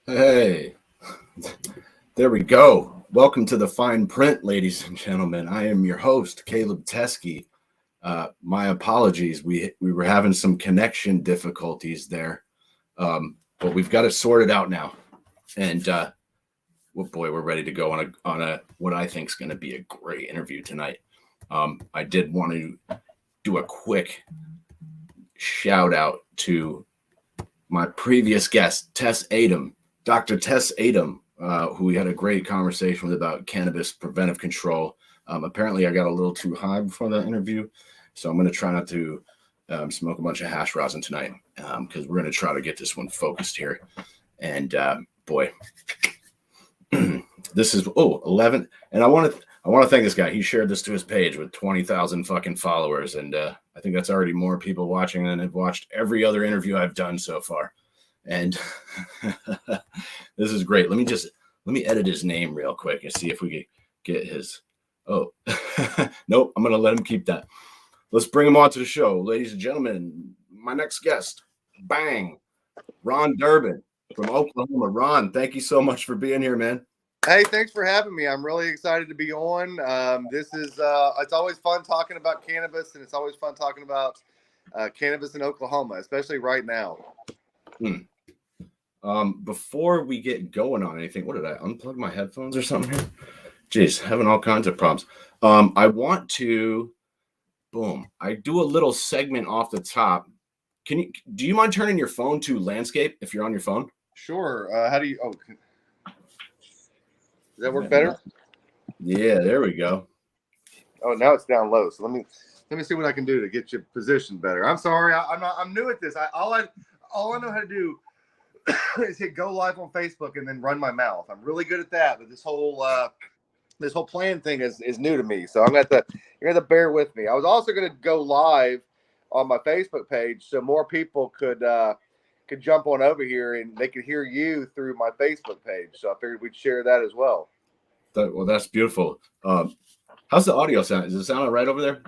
Hey, there we go. Welcome to the fine print, ladies and gentlemen. I am your host, Caleb Teskey. My apologies. We were having some connection difficulties there, but we've got it sorted out now. And boy, we're ready to go on a what I think is going to be a great interview tonight. I did want to do a quick shout out to my previous guest, Tess Adam. Dr. Tess Adam, who we had a great conversation with about cannabis preventive control. Apparently, I got a little too high before the interview, so I'm going to try not to smoke a bunch of hash rosin tonight because we're going to try to get this one focused here. And boy, this is 11. And I want to thank this guy. He shared this to his page with 20,000 fucking followers, and I think that's already more people watching than have watched every other interview I've done so far. And this is great. Let me edit his name real quick and see if we can get his. Oh, nope. I'm going to let him keep that. Let's bring him on to the show. Ladies and gentlemen, my next guest, bang, Ron Durbin from Oklahoma. Ron, thank you so much for being here, man. Hey, thanks for having me. I'm really excited to be on. This is, it's always fun talking about cannabis, and it's always fun talking about cannabis in Oklahoma, especially right now. Before we get going on anything, what did I unplug my headphones or something here? Jeez, having all kinds of problems. I want to, I do a little segment off the top. Do you mind turning your phone to landscape if you're on your phone? Sure. How do you, does that work better? Yeah, there we go. Oh, now it's down low. So let me see what I can do to get you positioned better. I'm sorry. I'm new at this. All I know how to do is hit go live on Facebook and then run my mouth. I'm really good at that, but this whole plan thing is new to me. So you're gonna bear with me. I was also gonna go live on my Facebook page so more people could jump on over here and they could hear you through my Facebook page. So I figured we'd share that as well. Well, that's beautiful. How's the audio sound? Does it sound all right over there?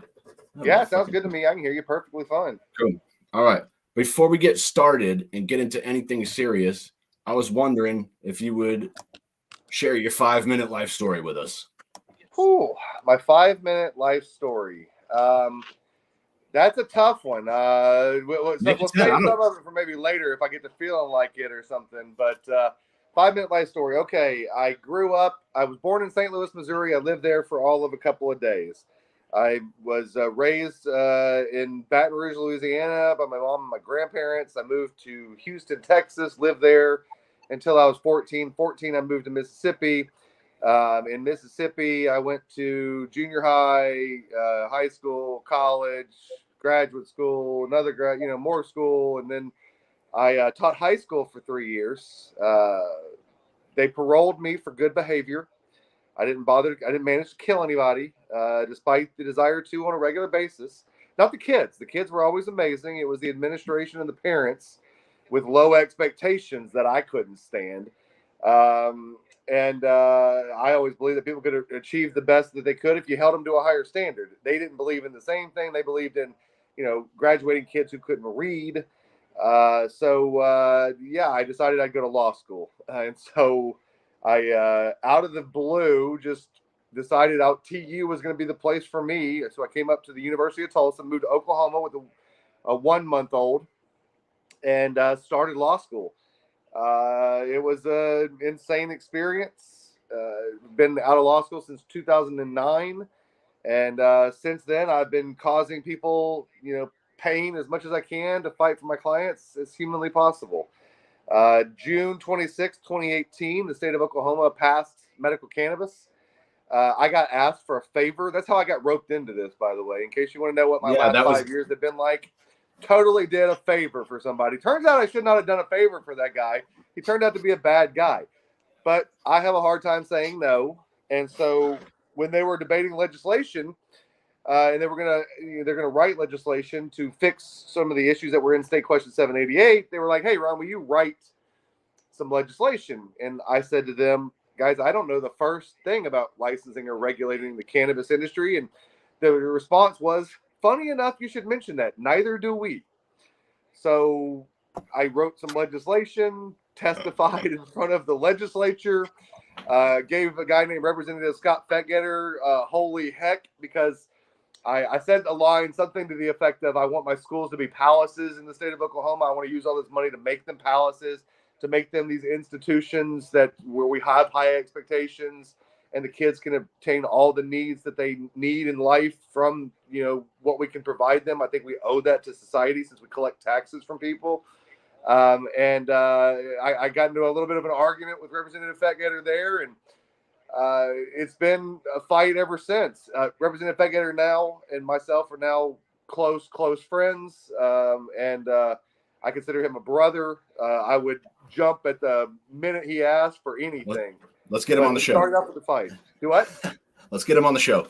Yeah, it sounds good to me. I can hear you perfectly fine. Cool. All right. Before we get started and get into anything serious, I was wondering if you would share your 5-minute life story with us. Ooh, my 5-minute life story. That's a tough one. We'll save some of it for maybe later if I get to feeling like it or something. But 5-minute life story. Okay, I grew up. I was born in St. Louis, Missouri. I lived there for all of a couple of days. I was raised in Baton Rouge, Louisiana by my mom and my grandparents. I moved to Houston, Texas, lived there until I was 14. 14, I moved to Mississippi. In Mississippi, I went to junior high, high school, college, graduate school, more school. And then I taught high school for 3 years. They paroled me for good behavior. I didn't manage to kill anybody, despite the desire to on a regular basis. Not the kids. The kids were always amazing. It was the administration and the parents with low expectations that I couldn't stand. And I always believed that people could achieve the best that they could if you held them to a higher standard. They didn't believe in the same thing. They believed in, graduating kids who couldn't read. I decided I'd go to law school. And so I, out of the blue, just decided TU was going to be the place for me. So I came up to the University of Tulsa, moved to Oklahoma with a 1-month-old, and started law school. It was an insane experience. Been out of law school since 2009. And since then, I've been causing people, pain as much as I can to fight for my clients as humanly possible. June 26, 2018, the state of Oklahoma passed medical cannabis. I got asked for a favor. That's how I got roped into this, by the way, in case you want to know what my last 5 years have been like. Totally did a favor for somebody. Turns out I should not have done a favor for that guy. He turned out to be a bad guy. But I have a hard time saying no. And so when they were debating legislation, and they're gonna write legislation to fix some of the issues that were in State Question 788, they were like, "Hey, Ron, will you write some legislation?" And I said to them, "Guys, I don't know the first thing about licensing or regulating the cannabis industry." And the response was, "Funny enough, you should mention that. Neither do we." So I wrote some legislation, testified in front of the legislature, gave a guy named Representative Scott Fettgetter holy heck, because I said a line, something to the effect of, I want my schools to be palaces in the state of Oklahoma. I want to use all this money to make them palaces, to make them these institutions where we have high expectations and the kids can obtain all the needs that they need in life from, what we can provide them. I think we owe that to society since we collect taxes from people. I got into a little bit of an argument with Representative Fettgetter there, and it's been a fight ever since. Representative Fettgetter now and myself are now close friends, and I consider him a brother. I would jump at the minute he asked for anything. Let's get him on the show. Start off with the fight. Do what? Let's get him on the show.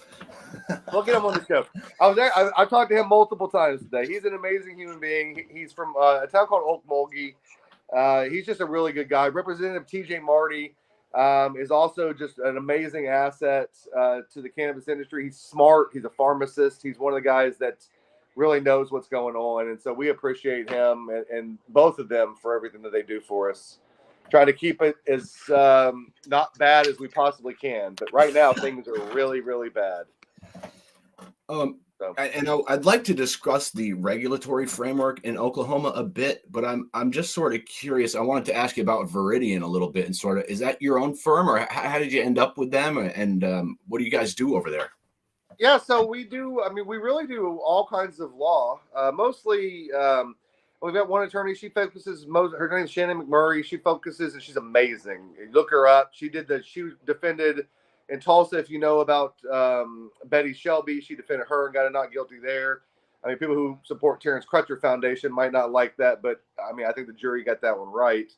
We'll get him on the show. I was there. I talked to him multiple times today. He's an amazing human being. He's from a town called Okmulgee. He's just a really good guy. Representative TJ Marty is also just an amazing asset to the cannabis industry. He's smart. He's a pharmacist. He's one of the guys that really knows what's going on. And so we appreciate him and both of them for everything that they do for us. Try to keep it as not bad as we possibly can. But right now, things are really, really bad. I'd like to discuss the regulatory framework in Oklahoma a bit, but I'm just sort of curious. I wanted to ask you about Viridian a little bit, and sort of, is that your own firm, or how did you end up with them, and what do you guys do over there? Yeah, so we do. I mean, we really do all kinds of law. Mostly, we've got one attorney. She focuses her name's Shannon McMurray. She focuses, and she's amazing. Look her up. She defended in Tulsa, if you know about Betty Shelby, she defended her and got a not guilty there. I mean, people who support Terrence Crutcher Foundation might not like that, but I mean, I think the jury got that one right.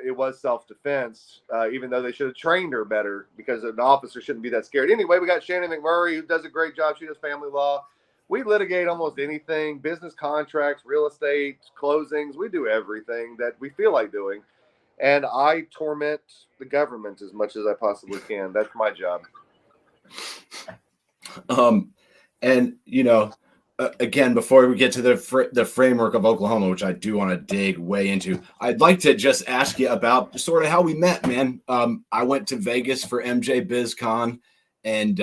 It was self-defense, even though they should have trained her better, because an officer shouldn't be that scared. Anyway, we got Shannon McMurray, who does a great job. She does family law. We litigate almost anything: business contracts, real estate, closings. We do everything that we feel like doing. And I torment the government as much as I possibly can. That's my job. And again, before we get to the framework of Oklahoma, which I do want to dig way into, I'd like to just ask you about sort of how we met, man. I went to Vegas for MJ BizCon, and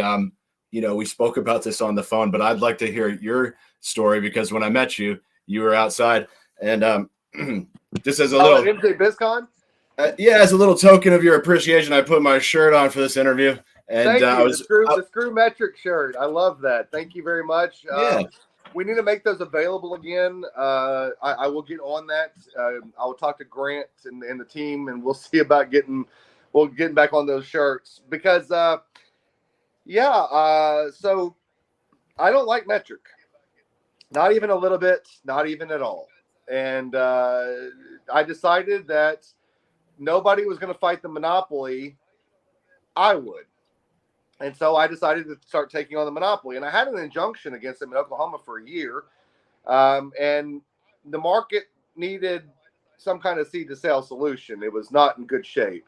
we spoke about this on the phone, but I'd like to hear your story, because when I met you, you were outside, and just as a little MJ BizCon. As a little token of your appreciation, I put my shirt on for this interview, and thank you. The Screw Metric shirt. I love that. Thank you very much. We need to make those available again. I will get on that. I will talk to Grant and the team, and we'll see about getting back on those shirts, because so I don't like Metric, not even a little bit, not even at all. And I decided that nobody was going to fight the monopoly. I would. And so I decided to start taking on the monopoly. And I had an injunction against them in Oklahoma for a year. And the market needed some kind of seed to sale solution. It was not in good shape.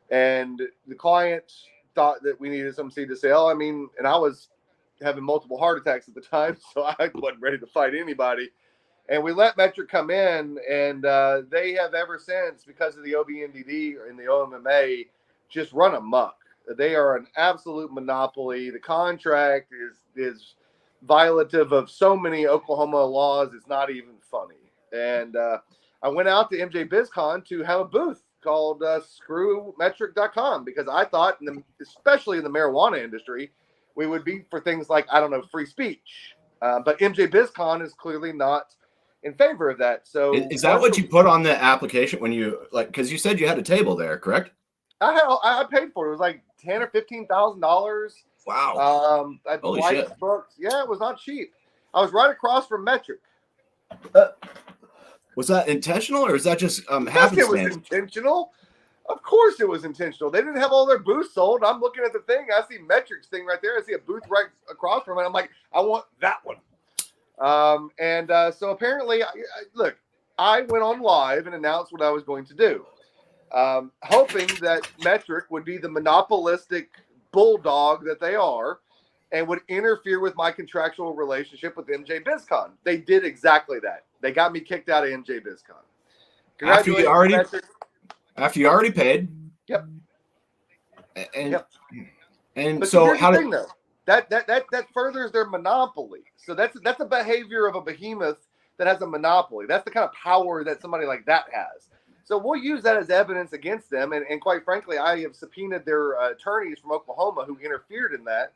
And the client thought that we needed some seed to sale. I mean, and I was having multiple heart attacks at the time, so I wasn't ready to fight anybody. And we let Metric come in, and they have ever since, because of the OBNDD and the OMMA, just run amok. They are an absolute monopoly. The contract is violative of so many Oklahoma laws. It's not even funny. And I went out to MJ BizCon to have a booth called screwmetric.com, because I thought, especially in the marijuana industry, we would be for things like, free speech. But MJ BizCon is clearly not in favor of that. So is that what you put on the application when you, because you said you had a table there, correct? I paid for it. It was like $10,000 or $15,000. Wow. Holy shit. Books. Yeah, it was not cheap. I was right across from Metric. Was that intentional, or is that just happenstance? It was intentional. Of course it was intentional. They didn't have all their booths sold. I'm looking at the thing. I see Metric's thing right there. I see a booth right across from it. I'm like, I want that one. So apparently, look, I went on live and announced what I was going to do, hoping that Metric would be the monopolistic bulldog that they are and would interfere with my contractual relationship with MJ BizCon. They did exactly that. They got me kicked out of MJ BizCon. After you already paid. Yep. And but so here's the thing, though. That furthers their monopoly. So that's a behavior of a behemoth that has a monopoly. That's the kind of power that somebody like that has. So we'll use that as evidence against them. And quite frankly, I have subpoenaed their attorneys from Oklahoma who interfered in that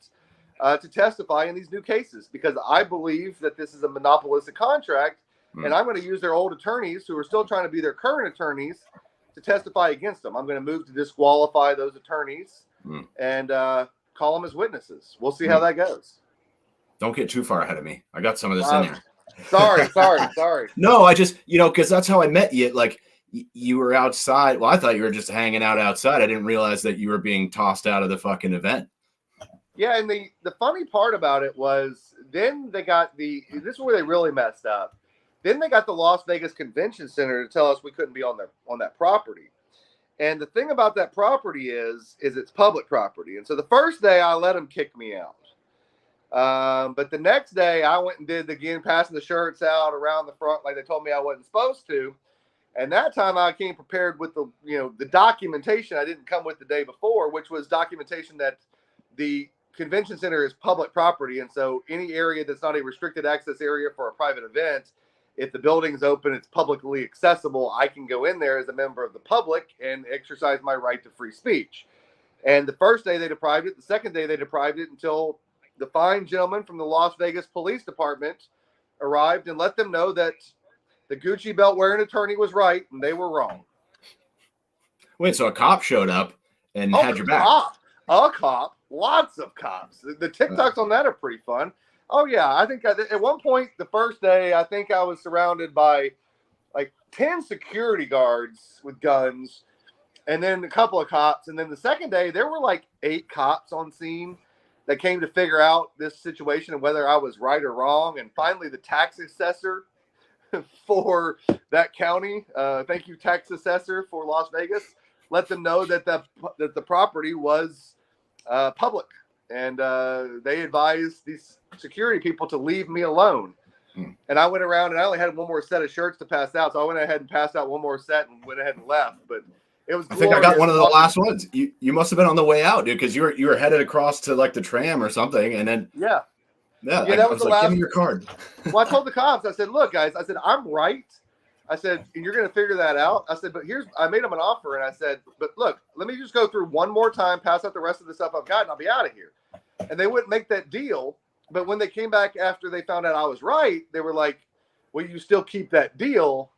to testify in these new cases, because I believe that this is a monopolistic contract. And I'm going to use their old attorneys who are still trying to be their current attorneys to testify against them. I'm going to move to disqualify those attorneys and call them as witnesses. We'll see how that goes. Don't get too far ahead of me. I got some of this in there. Sorry. No, I just, because that's how I met you. Like, you were outside. Well, I thought you were just hanging out outside. I didn't realize that you were being tossed out of the fucking event. Yeah, and the funny part about it was then they got this is where they really messed up. Then they got the Las Vegas Convention Center to tell us we couldn't be on that property. And the thing about that property is it's public property. And so the first day I let them kick me out. But the next day I went and did again, passing the shirts out around the front like they told me I wasn't supposed to. And that time I came prepared with the documentation I didn't come with the day before, which was documentation that the convention center is public property. And so any area that's not a restricted access area for a private event, if the building's open, it's publicly accessible, I can go in there as a member of the public and exercise my right to free speech. And the first day they deprived it. The second day they deprived it until the fine gentleman from the Las Vegas Police Department arrived and let them know that the Gucci belt wearing attorney was right and they were wrong. Wait, so a cop showed up and had your back? A cop, lots of cops. The TikToks on that are pretty fun. Oh, yeah. I think at one point, the first day, I think I was surrounded by like 10 security guards with guns and then a couple of cops. And then the second day, there were like 8 cops on scene that came to figure out this situation and whether I was right or wrong. And finally, the tax assessor for that county, thank you, tax assessor for Las Vegas, let them know that the property was public. And they advised these security people to leave me alone. And I went around and I only had one more set of shirts to pass out. So I went ahead and passed out one more set and went ahead and left. But it was, I think I got one of the last ones. You must have been on the way out, dude, because you were headed across to like the tram or something. And then, yeah, that was the last. Give me your card. Well, I told the cops, I said, look, guys, I said, I'm right. I said, you're going to figure that out. I said, but I made them an offer. And I said, but look, let me just go through one more time, pass out the rest of the stuff I've got, and I'll be out of here. And they wouldn't make that deal. But when they came back after they found out I was right, they were like, will you still keep that deal?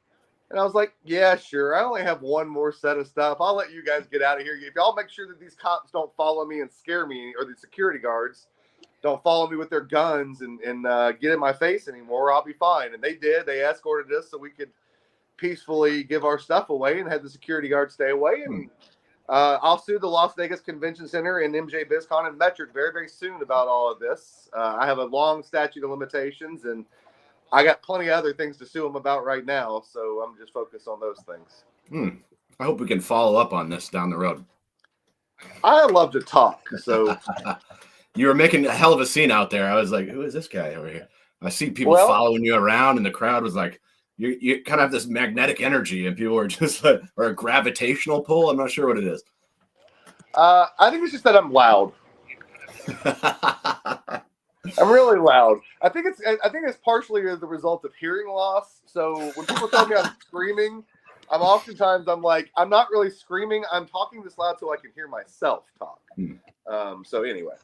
And I was like, yeah, sure. I only have one more set of stuff. I'll let you guys get out of here. If y'all make sure that these cops don't follow me and scare me, or the security guards don't follow me with their guns and get in my face anymore, I'll be fine. And they did. They escorted us so we could peacefully give our stuff away and had the security guards stay away. And I'll sue the Las Vegas Convention Center and MJ BizCon and Metric very, very soon about all of this. I have a long statute of limitations, and I got plenty of other things to sue them about right now, so I'm just focused on those things. I hope we can follow up on this down the road. I love to talk, so... You were making a hell of a scene out there. I was like, who is this guy over here? I see people following you around, and the crowd was like, you kind of have this magnetic energy, and people are just like, or a gravitational pull. I'm not sure what it is. I think it's just that I'm loud. I'm really loud. I think it's partially the result of hearing loss. So when people tell me I'm screaming, I'm like, I'm not really screaming. I'm talking this loud so I can hear myself talk. So anyway.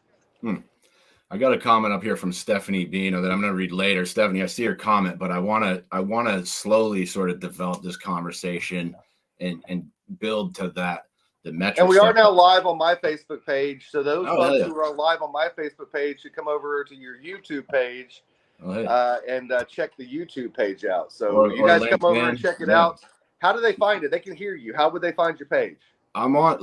I got a comment up here from Stephanie Bino that I'm going to read later. Stephanie, I see your comment, but I want to slowly sort of develop this conversation and build to that. The metrics. And we are now live on my Facebook page. So those who are live on my Facebook page should come over to your YouTube page and check the YouTube page out. So you guys come over and check it out. How do they find it? They can hear you. How would they find your page? I'm on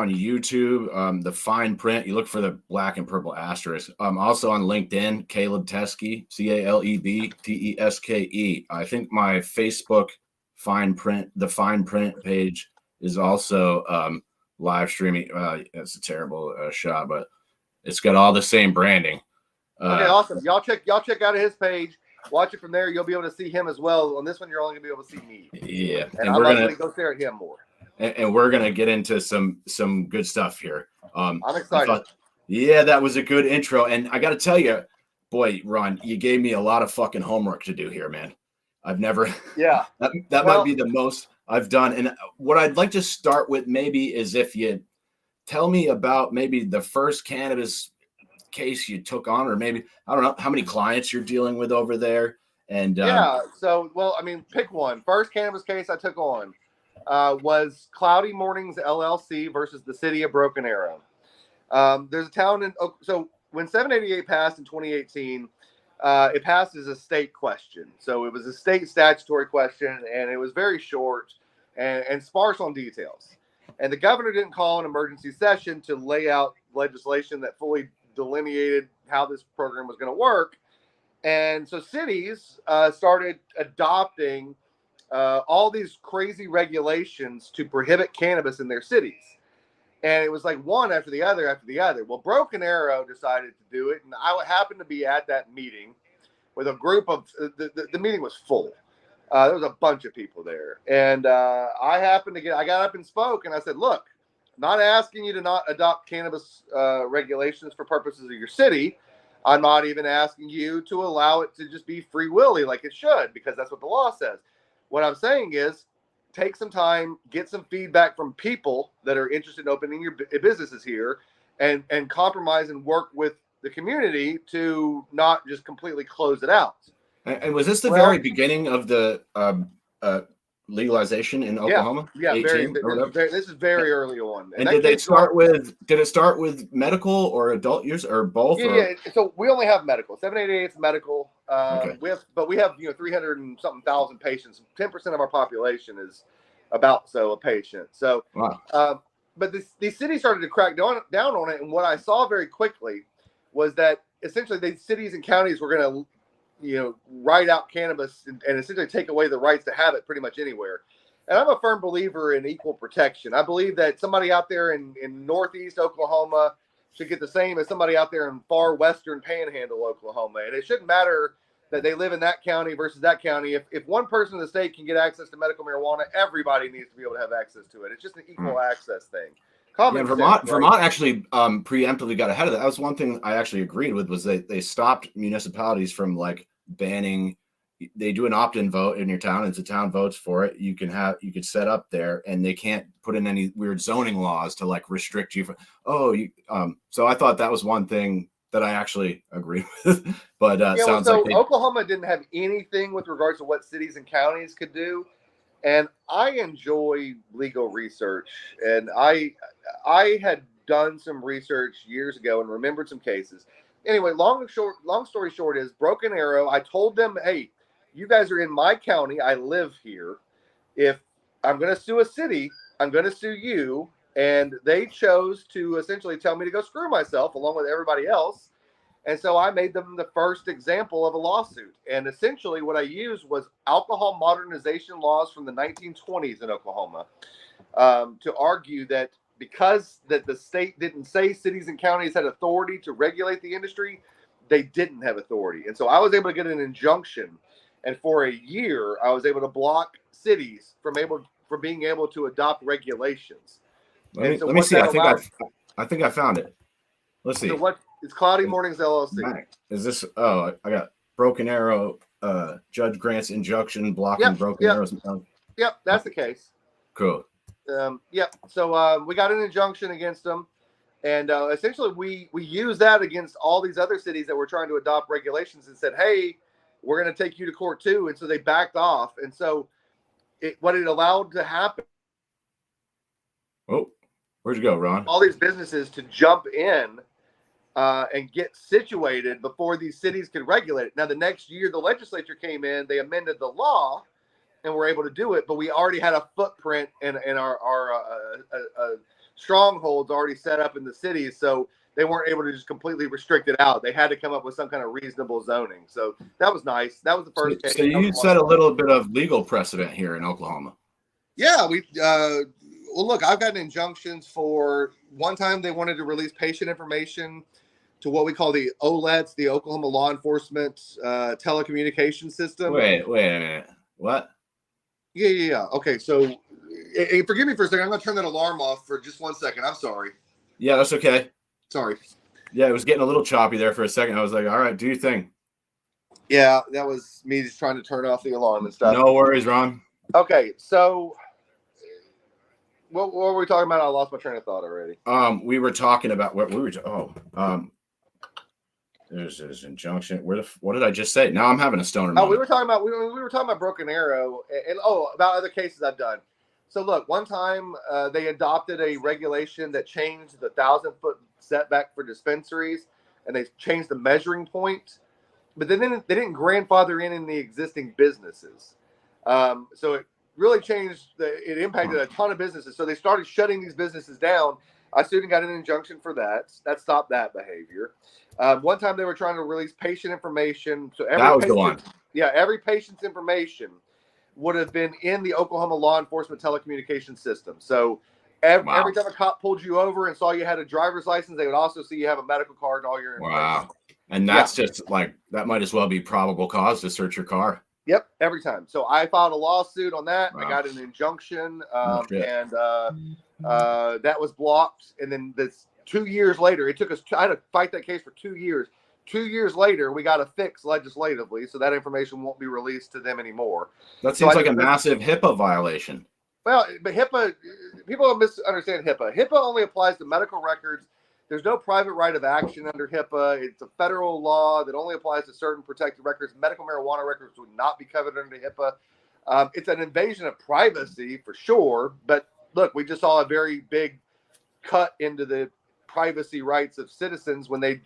YouTube, the fine print. You look for the black and purple asterisk. I'm also on LinkedIn, Caleb Teske, CALEBTESKE. I think my Facebook the fine print page is also live streaming. It's a terrible shot, but it's got all the same branding. Okay, awesome. Y'all check out his page. watch it from there. You'll be able to see him as well. On this one, you're only gonna be able to see me. Yeah, and I'm gonna go stare at him more. And we're gonna get into some good stuff here. I'm excited. That was a good intro, and I got to tell you, boy, Ron, you gave me a lot of fucking homework to do here, man. I've never. Yeah. that might be the most I've done. And what I'd like to start with maybe is if you tell me about maybe the first cannabis case you took on, or maybe, I don't know, how many clients you're dealing with over there. And so, well, I mean, pick one. First cannabis case I took on was Cloudy Mornings LLC versus the city of Broken Arrow. There's a town so when 788 passed in 2018, it passed as a state question. So it was a state statutory question, and it was very short and sparse on details. And the governor didn't call an emergency session to lay out legislation that fully delineated how this program was going to work. And so cities started adopting all these crazy regulations to prohibit cannabis in their cities. And it was like one after the other after the other. Well, Broken Arrow decided to do it. And I happened to be at that meeting with a group of, the meeting was full. There was a bunch of people there. And I got up and spoke, and I said, look, I'm not asking you to not adopt cannabis regulations for purposes of your city. I'm not even asking you to allow it to just be free willy like it should, because that's what the law says. What I'm saying is take some time, get some feedback from people that are interested in opening your businesses here, and compromise and work with the community to not just completely close it out. And was this the very beginning of the legalization in Oklahoma? Yeah, this is very early on. And did it start with medical or adult use or both? Yeah. So we only have medical. 788 is medical. Okay. We have 300 and something thousand patients. 10% of our population is about a patient. So, wow. But these cities started to crack down on it, and what I saw very quickly was that essentially these cities and counties were going to write out cannabis and essentially take away the rights to have it pretty much anywhere. And I'm a firm believer in equal protection. I believe that somebody out there in Northeast Oklahoma should get the same as somebody out there in far Western Panhandle, Oklahoma. And it shouldn't matter that they live in that county versus that county. If one person in the state can get access to medical marijuana, everybody needs to be able to have access to it. It's just an equal access thing. Vermont actually preemptively got ahead of that. That was one thing I actually agreed with, was they stopped municipalities from like banning. They do an opt-in vote in your town, and if the town votes for it, you could set up there, and they can't put in any weird zoning laws to like restrict you from. So I thought that was one thing that I actually agree with. But sounds like Oklahoma didn't have anything with regards to what cities and counties could do. And I enjoy legal research, and I had done some research years ago and remembered some cases. Anyway, long story short is Broken Arrow. I told them, hey, you guys are in my county. I live here. If I'm going to sue a city, I'm going to sue you. And they chose to essentially tell me to go screw myself along with everybody else. And so I made them the first example of a lawsuit. And essentially what I used was alcohol modernization laws from the 1920s in Oklahoma to argue that because that the state didn't say cities and counties had authority to regulate the industry, they didn't have authority. And so I was able to get an injunction. And for a year, I was able to block cities from being able to adopt regulations. Let me see. I think I found it. Let's see. So it's Cloudy Mornings LLC. Is this? Oh, I got Broken Arrow. Judge grants injunction blocking Broken Arrows. Yep, that's the case. Cool. So we got an injunction against them, and essentially we used that against all these other cities that were trying to adopt regulations and said, hey, we're going to take you to court too. And so they backed off. And so what it allowed to happen. Oh, where'd you go, Ron? All these businesses to jump in and get situated before these cities could regulate it. Now, the next year, the legislature came in, they amended the law, and were able to do it. But we already had a footprint and our strongholds already set up in the cities. So they weren't able to just completely restrict it out. They had to come up with some kind of reasonable zoning. So that was nice. That was the first case. So you set a little bit of legal precedent here in Oklahoma. Yeah, well, look, I've gotten injunctions for one time they wanted to release patient information to what we call the OLETs, the Oklahoma Law Enforcement Telecommunication System. Wait a minute. What? Yeah. Okay, so forgive me for a second. I'm going to turn that alarm off for just 1 second. I'm sorry. Yeah, that's okay. Sorry. Yeah, it was getting a little choppy there for a second. I was like, all right, do your thing. Yeah, that was me just trying to turn off the alarm and stuff. No worries, Ron. Okay, so what were we talking about? I lost my train of thought already. We were talking about what we were. There's this injunction. What did I just say? Now I'm having a stoner moment. We were talking about Broken Arrow and about other cases I've done. So look, one time they adopted a regulation that changed the 1,000-foot setback for dispensaries, and they changed the measuring point, but then they didn't grandfather in the existing businesses. So it really changed. It impacted a ton of businesses. So they started shutting these businesses down. I sued and got an injunction for that. That stopped that behavior. One time they were trying to release patient information. So every patient's information would have been in the Oklahoma law enforcement telecommunication system. So every time a cop pulled you over and saw you had a driver's license, they would also see you have a medical card and all your information. Wow. And that's just like, that might as well be probable cause to search your car. Yep, every time. So I filed a lawsuit on that. Wow. I got an injunction, and that was blocked. And then this 2 years later, it took us. I had to fight that case for 2 years. 2 years later, we got a fix legislatively, so that information won't be released to them anymore. That seems like a massive HIPAA violation. Well, but HIPAA, people misunderstand HIPAA. HIPAA only applies to medical records. There's no private right of action under HIPAA. It's a federal law that only applies to certain protected records. Medical marijuana records would not be covered under HIPAA. It's an invasion of privacy for sure. But look, we just saw a very big cut into the privacy rights of citizens when they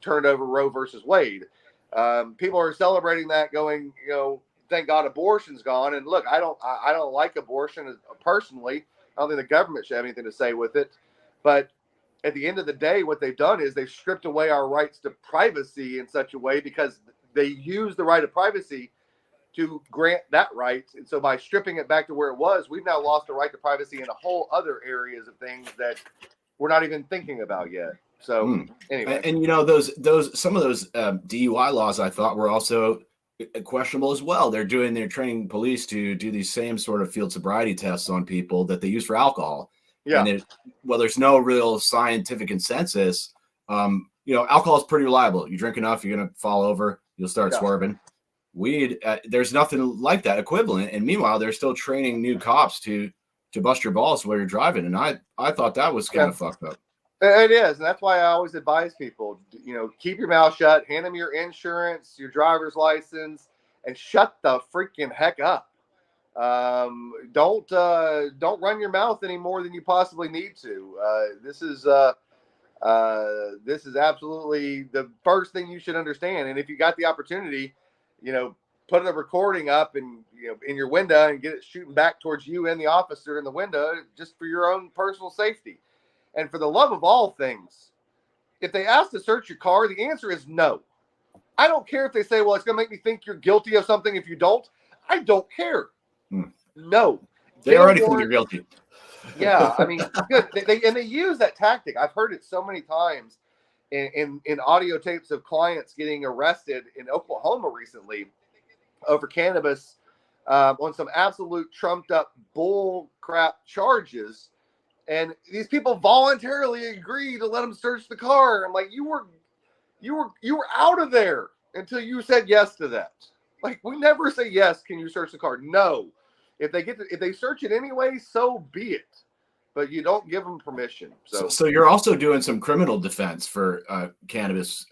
turned over Roe versus Wade. People are celebrating that, going, thank God abortion's gone. And look, I don't like abortion personally. I don't think the government should have anything to say with it. But at the end of the day, what they've done is they've stripped away our rights to privacy in such a way because they use the right of privacy to grant that right. And so by stripping it back to where it was, we've now lost the right to privacy in a whole other areas of things that we're not even thinking about yet. So anyway. And those some of those DUI laws I thought were also questionable as well. They're training police to do these same sort of field sobriety tests on people that they use for alcohol. Yeah. And there's no real scientific consensus. Alcohol is pretty reliable. You drink enough, you're going to fall over. You'll start swerving. Weed, there's nothing like that equivalent. And meanwhile, they're still training new cops to bust your balls while you're driving. And I thought that was kind of fucked up. It is. And that's why I always advise people, keep your mouth shut, hand them your insurance, your driver's license, and shut the freaking heck up. Don't run your mouth any more than you possibly need to. This is absolutely the first thing you should understand. And if you got the opportunity, put a recording up and in your window and get it shooting back towards you and the officer in the window, just for your own personal safety. And for the love of all things, if they ask to search your car, the answer is no. I don't care if they say, well, it's going to make me think you're guilty of something if you don't. I don't care. No. They already think you're guilty. Yeah, I mean, good. They use that tactic. I've heard it so many times in audio tapes of clients getting arrested in Oklahoma recently over cannabis on some absolute trumped up bull crap charges. And these people voluntarily agree to let them search the car. I'm like, you were out of there until you said yes to that. Like, we never say yes. Can you search the car? No. If they search it anyway, so be it. But you don't give them permission. So you're also doing some criminal defense for cannabis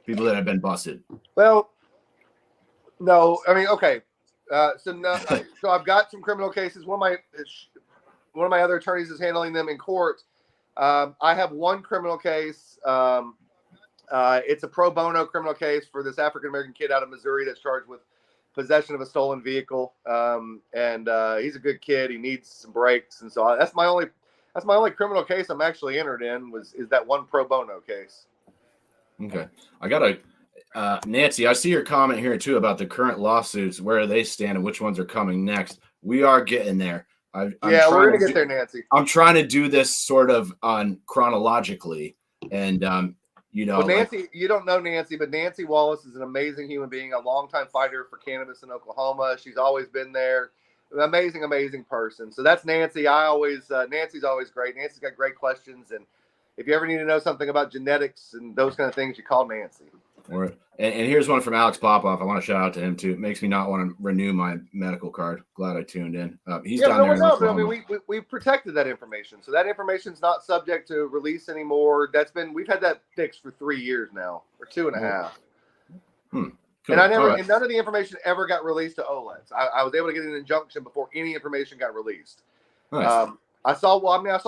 people that have been busted. Well, no. I mean, okay. So I've got some criminal cases. One of my other attorneys is handling them in court. I have one criminal case. It's a pro bono criminal case for this African-American kid out of Missouri that's charged with possession of a stolen vehicle. And he's a good kid. He needs some breaks. And so that's my only criminal case I'm actually entered in is that one pro bono case. Okay. I got Nancy, I see your comment here too about the current lawsuits, where they stand and which ones are coming next. We are getting there. We're going to get there, Nancy. I'm trying to do this sort of on chronologically. And, Well, Nancy, you don't know Nancy, but Nancy Wallace is an amazing human being, a longtime fighter for cannabis in Oklahoma. She's always been there. An amazing, amazing person. So that's Nancy. Nancy's always great. Nancy's got great questions. And if you ever need to know something about genetics and those kind of things, you call Nancy. And here's one from Alex Popoff. I want to shout out to him too. It makes me not want to renew my medical card. Glad I tuned in. He's down there. But I mean, we protected that information, so that information's not subject to release anymore. We've had that fixed for 3 years now, or 2.5. Cool. And and none of the information ever got released to OLEDs. I was able to get an injunction before any information got released. Nice. I saw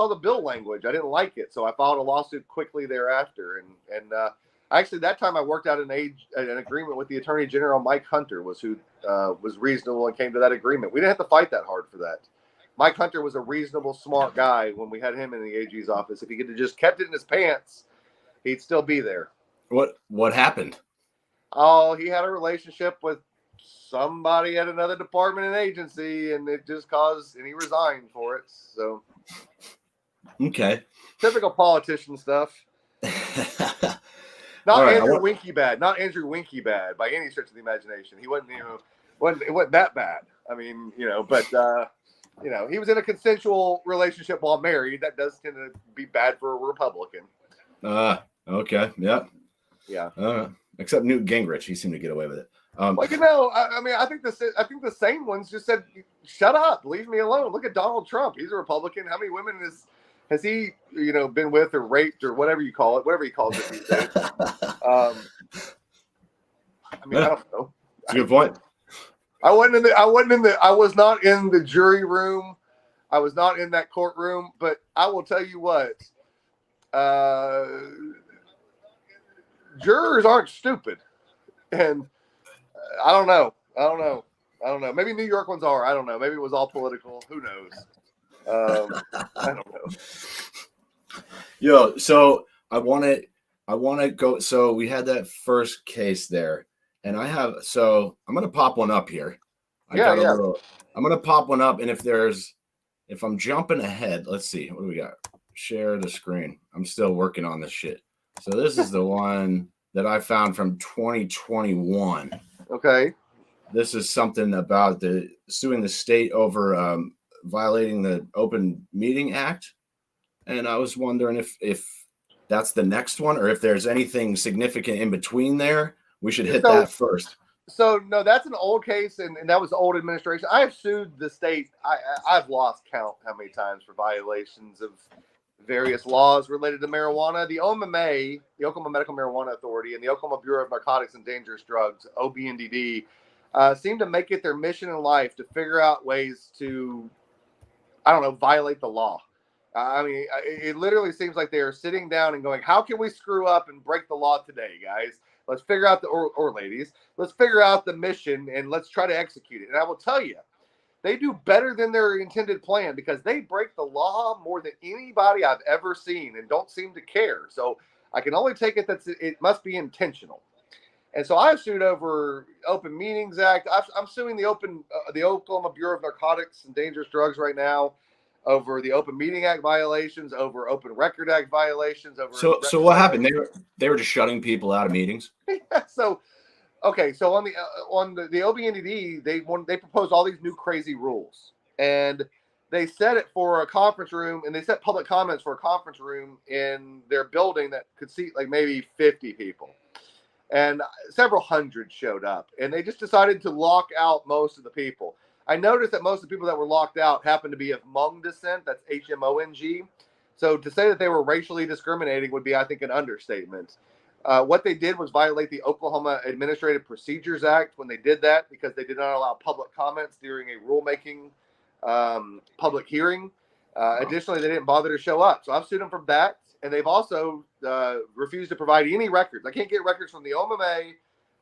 the bill language. I didn't like it, so I filed a lawsuit quickly thereafter, and actually, that time I worked out an agreement with the Attorney General. Mike Hunter was who was reasonable and came to that agreement. We didn't have to fight that hard for that. Mike Hunter was a reasonable, smart guy when we had him in the AG's office. If he could have just kept it in his pants, he'd still be there. What happened? Oh, he had a relationship with somebody at another department and agency, and it just and he resigned for it. So, okay, typical politician stuff. Not right, Andrew Winky bad. Not Andrew Winky bad by any stretch of the imagination. He wasn't, it wasn't that bad. I mean, but he was in a consensual relationship while married. That does tend to be bad for a Republican. Okay. Yep. Yeah. Except Newt Gingrich, he seemed to get away with it. I think the same ones just said, "Shut up, leave me alone." Look at Donald Trump. He's a Republican. How many women has he, been with or raped or whatever you call it, whatever he calls it these days? I don't know. That's a good point. I was not in the jury room. I was not in that courtroom, but I will tell you what, jurors aren't stupid. And I don't know. Maybe New York ones are. I don't know. Maybe it was all political. Who knows? I don't know. Yo, so I want to go. So we had that first case there, and I'm going to pop one up here. I'm going to pop one up. And if I'm jumping ahead, let's see, what do we got? Share the screen. I'm still working on this shit. So this is the one that I found from 2021. Okay. This is something about suing the state over, violating the Open Meeting Act, and I was wondering if that's the next one or if there's anything significant in between there. We should hit that first. So no, that's an old case, and that was the old administration. I have sued the state. I've lost count how many times for violations of various laws related to marijuana. The OMMA, the Oklahoma Medical Marijuana Authority, and the Oklahoma Bureau of Narcotics and Dangerous Drugs, OBNDD, seem to make it their mission in life to figure out ways to, violate the law. It literally seems like they are sitting down and going, how can we screw up and break the law today, guys? Let's figure out or ladies, let's figure out the mission and let's try to execute it. And I will tell you, they do better than their intended plan because they break the law more than anybody I've ever seen and don't seem to care. So I can only take it that it must be intentional. And so I've sued over Open Meetings Act. I'm suing the Oklahoma Bureau of Narcotics and Dangerous Drugs right now over the Open Meeting Act violations, over Open Record Act violations. So what happened? They were just shutting people out of meetings. Yeah, so on the OBNDD, they proposed all these new crazy rules, and they set it for a conference room, and they set public comments for a conference room in their building that could seat like maybe 50 people. And several hundred showed up, and they just decided to lock out most of the people. I noticed that most of the people that were locked out happened to be of Hmong descent. That's HMONG. So to say that they were racially discriminating would be, I think, an understatement. What they did was violate the Oklahoma Administrative Procedures Act when they did that because they did not allow public comments during a rulemaking public hearing. Additionally, they didn't bother to show up. So I've sued them for that. And they've also refused to provide any records. I can't get records from the OMMA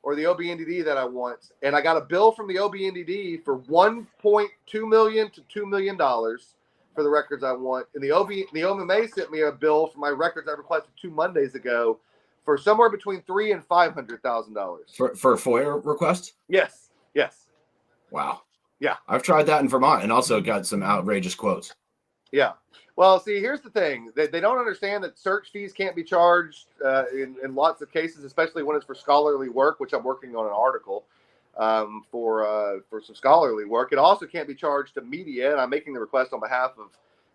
or the OBNDD that I want. And I got a bill from the OBNDD for $1.2 million to $2 million for the records I want. And the OMMA sent me a bill for my records I requested 2 Mondays ago for somewhere between $300,000 and $500,000. For FOIA requests? Yes. Wow. Yeah. I've tried that in Vermont and also got some outrageous quotes. Yeah. Well, see, here's the thing. They don't understand that search fees can't be charged in lots of cases, especially when it's for scholarly work, which I'm working on an article for some scholarly work. It also can't be charged to media, and I'm making the request on behalf of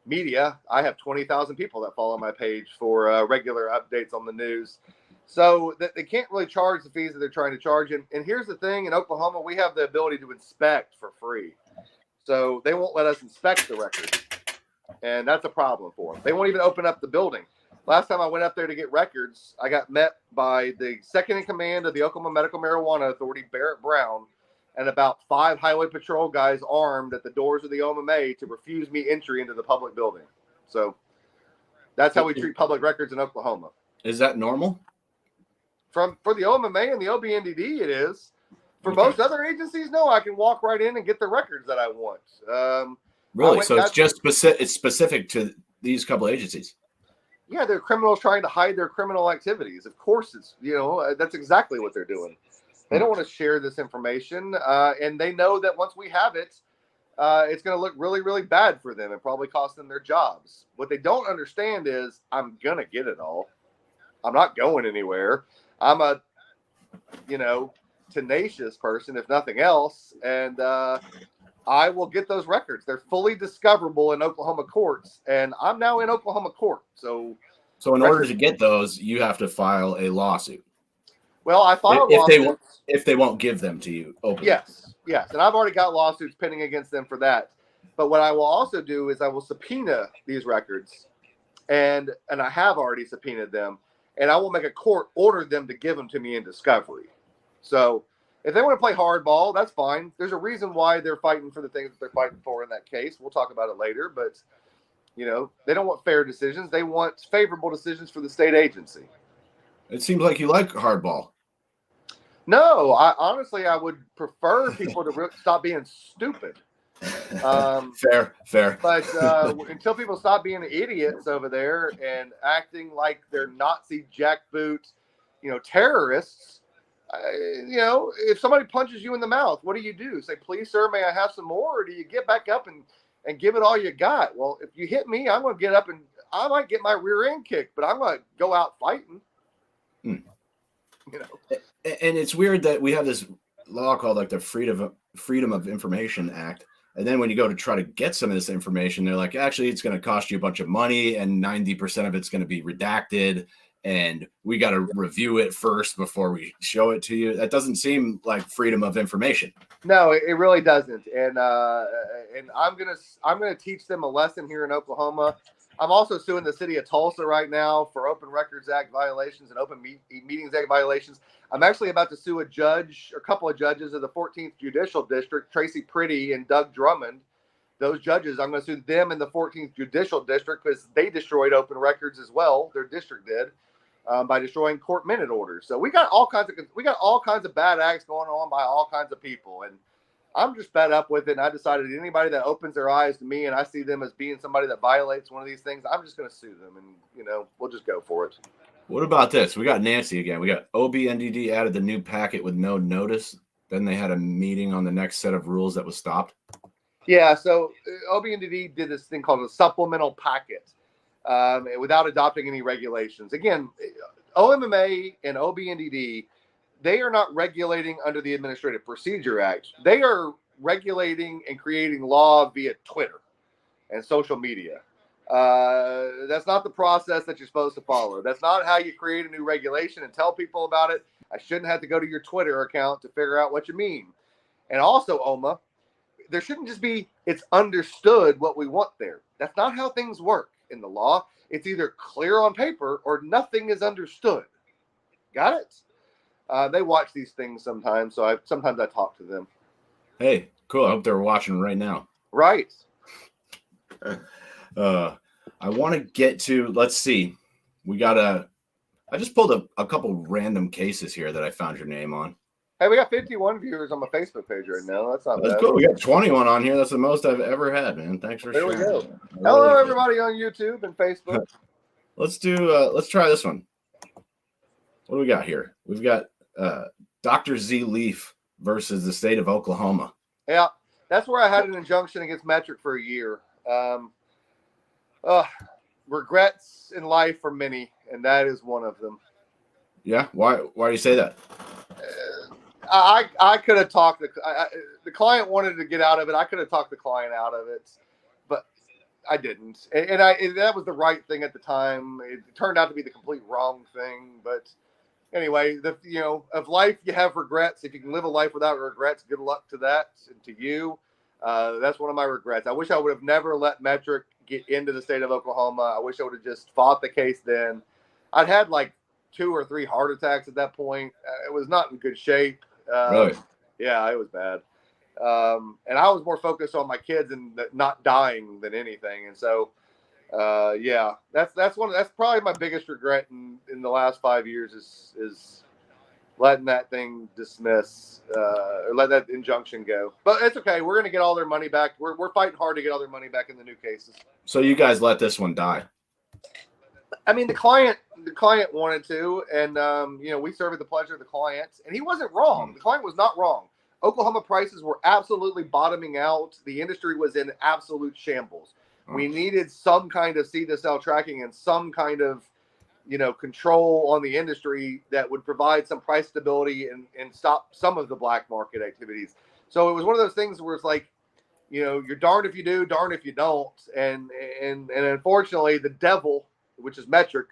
media. I have 20,000 people that follow my page for regular updates on the news. So they can't really charge the fees that they're trying to charge. And here's the thing. In Oklahoma, we have the ability to inspect for free. So they won't let us inspect the records. And that's a problem for them. They won't even open up the building. Last time I went up there to get records, I got met by the second in command of the Oklahoma Medical Marijuana Authority, Barrett Brown, and about 5 highway patrol guys armed at the doors of the OMA to refuse me entry into the public building. So that's how we treat public records in Oklahoma. Is that normal? For the OMA and the OBNDD, it is. For most other agencies, no. I can walk right in and get the records that I want. Really? So it's just specific to these couple agencies? Yeah, they're criminals trying to hide their criminal activities. Of course, it's that's exactly what they're doing. They don't want to share this information, and they know that once we have it, it's going to look really, really bad for them and probably cost them their jobs. What they don't understand is I'm going to get it all. I'm not going anywhere. I'm a, tenacious person, if nothing else, and I will get those records. They're fully discoverable in Oklahoma courts, and I'm now in Oklahoma court. So in order to get those, you have to file a lawsuit. Well, I filed lawsuits. If they won't give them to you openly. Yes. And I've already got lawsuits pending against them for that. But what I will also do is I will subpoena these records, and I have already subpoenaed them, and I will make a court order them to give them to me in discovery. So if they want to play hardball, that's fine. There's a reason why they're fighting for the things that they're fighting for in that case. We'll talk about it later, but they don't want fair decisions. They want favorable decisions for the state agency. It seems like you like hardball. No, honestly, I would prefer people to stop being stupid. Fair. But until people stop being idiots over there and acting like they're Nazi jackboot, terrorists, if somebody punches you in the mouth, what do? Say, please, sir, may I have some more? Or do you get back up and give it all you got? Well, if you hit me, I'm going to get up and I might get my rear end kicked, but I'm going to go out fighting. And it's weird that we have this law called like the Freedom of Information Act. And then when you go to try to get some of this information, they're like, actually, it's going to cost you a bunch of money and 90% of it's going to be redacted. And we got to review it first before we show it to you. That doesn't seem like freedom of information. No, it really doesn't. And I'm gonna teach them a lesson here in Oklahoma. I'm also suing the city of Tulsa right now for Open Records Act violations and Open Meetings Act violations. I'm actually about to sue a couple of judges of the 14th Judicial District, Tracy Pretty and Doug Drummond. Those judges, I'm going to sue them in the 14th Judicial District because they destroyed open records as well. Their district did. By destroying court minute orders. So we got all kinds of bad acts going on by all kinds of people, and I'm just fed up with it. And I decided anybody that opens their eyes to me and I see them as being somebody that violates one of these things, I'm just going to sue them, and we'll just go for it. What about this? We got Nancy again. We got OBNDD added the new packet with no notice. Then they had a meeting on the next set of rules that was stopped. Yeah, so OBNDD did this thing called a supplemental packet. Without adopting any regulations. Again, OMMA and OBNDD, they are not regulating under the Administrative Procedure Act. They are regulating and creating law via Twitter and social media. That's not the process that you're supposed to follow. That's not how you create a new regulation and tell people about it. I shouldn't have to go to your Twitter account to figure out what you mean. And also, OMA, there shouldn't just be, it's understood what we want there. That's not how things work. In the law, it's either clear on paper or nothing is understood. Got it? They watch these things sometimes, so sometimes I talk to them. Hey, cool. I hope they're watching right now. Right. I want to get to, let's see. I just pulled a couple random cases here that I found your name on. Hey, we got 51 viewers on my Facebook page right now. That's not bad. Cool. We got 21 on here. That's the most I've ever had, man. Thanks for sharing. There we go. Hello, everybody on YouTube and Facebook. Let's try this one. What do we got here? We've got Dr. Z Leaf versus the state of Oklahoma. Yeah, that's where I had an injunction against Metric for a year. Regrets in life are many, and that is one of them. Yeah. Why do you say that? I could have talked the client wanted to get out of it. I could have talked the client out of it, but I didn't. And that was the right thing at the time. It turned out to be the complete wrong thing. But anyway, of life, you have regrets. If you can live a life without regrets, good luck to that and to you. That's one of my regrets. I wish I would have never let Metric get into the state of Oklahoma. I wish I would have just fought the case then. I'd had like 2 or 3 heart attacks at that point. It was not in good shape. Really? Yeah, it was bad. And I was more focused on my kids and not dying than anything. And so, yeah, that's probably my biggest regret in the last 5 years is letting that thing dismiss, or let that injunction go. But it's okay. We're going to get all their money back. We're fighting hard to get all their money back in the new cases. So you guys let this one die? I mean, the client wanted to, and we serve at the pleasure of the client, and he wasn't wrong. The client was not wrong. Oklahoma prices were absolutely bottoming out. The industry was in absolute shambles. We needed some kind of seed-to-sale tracking and some kind of, control on the industry that would provide some price stability and stop some of the black market activities. So it was one of those things where it's like, you're darned if you do, darned if you don't. And unfortunately, the devil, which is Metric,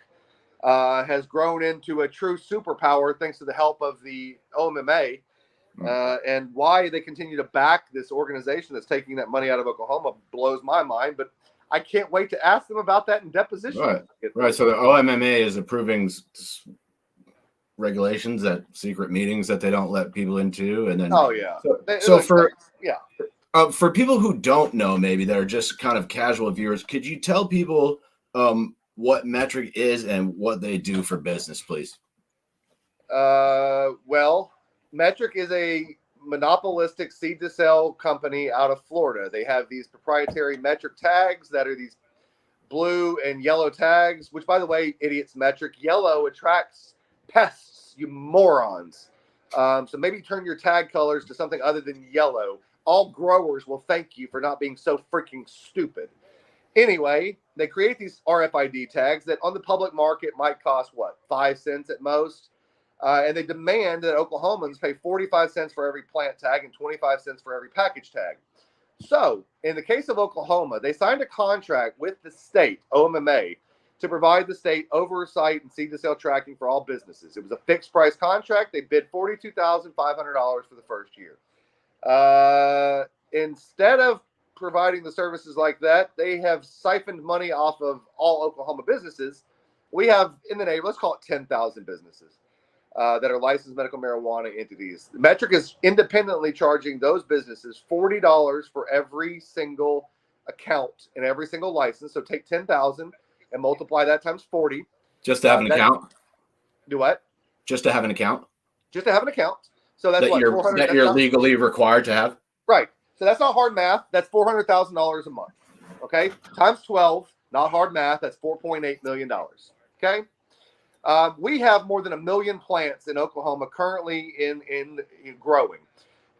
has grown into a true superpower thanks to the help of the OMMA. And why they continue to back this organization that's taking that money out of Oklahoma blows my mind. But I can't wait to ask them about that in deposition. Right. So the OMMA is approving regulations at secret meetings that they don't let people into, and then for people who don't know, maybe that are just kind of casual viewers, could you tell people what Metric is and what they do for business, please? Well, Metric is a monopolistic seed-to-sale company out of Florida. They have these proprietary Metric tags that are these blue and yellow tags, which, by the way, idiots, Metric. Yellow attracts pests, you morons. So maybe turn your tag colors to something other than yellow. All growers will thank you for not being so freaking stupid. Anyway, they create these RFID tags that on the public market might cost, 5 cents at most? And they demand that Oklahomans pay 45 cents for every plant tag and 25 cents for every package tag. So, in the case of Oklahoma, they signed a contract with the state, OMMA, to provide the state oversight and seed-to-sale tracking for all businesses. It was a fixed-price contract. They bid $42,500 for the first year. Instead of providing the services like that, they have siphoned money off of all Oklahoma businesses. We have, in the neighborhood, let's call it 10,000 businesses that are licensed medical marijuana entities. The Metric is independently charging those businesses $40 for every single account and every single license. So take 10,000 and multiply that times 40. Just to have an account? Do what? Just to have an account? Just to have an account. So that's that you're legally required to have? Right. So that's not hard math. That's $400,000 a month. Okay. Times 12, not hard math. That's $4.8 million. Okay. We have more than 1 million plants in Oklahoma currently in growing.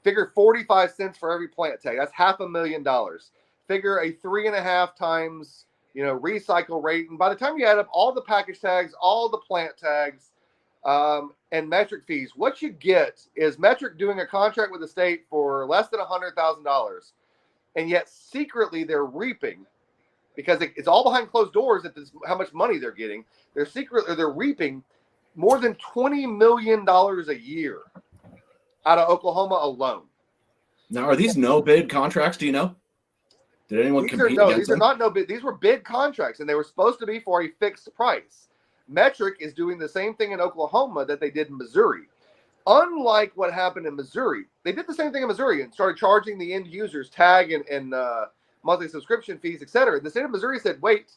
Figure 45 cents for every plant tag. That's $500,000. Figure a 3.5 times, recycle rate. And by the time you add up all the package tags, all the plant tags, and Metric fees, what you get is Metric doing a contract with the state for less than $100,000, and yet secretly they're reaping, because it's all behind closed doors that this, how much money they're getting. They're reaping more than $20 million a year out of Oklahoma alone. Now, are these no bid contracts? Do you know? Did anyone compete against them? These are not no bid. These were bid contracts, and they were supposed to be for a fixed price. Metric is doing the same thing in Oklahoma that they did in Missouri. Unlike what happened in Missouri, they did the same thing in Missouri and started charging the end users tag and monthly subscription fees, etc. The state of Missouri said, wait,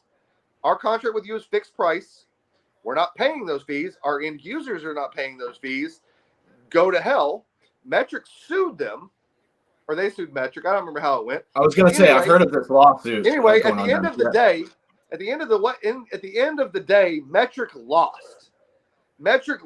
our contract with you is fixed price. We're not paying those fees. Our end users are not paying those fees. Go to hell. Metric sued them, or they sued Metric. I don't remember how it went. I was going to say, I've heard of this lawsuit. Anyway, at the end of the day, at the end of the day, Metric lost. Metric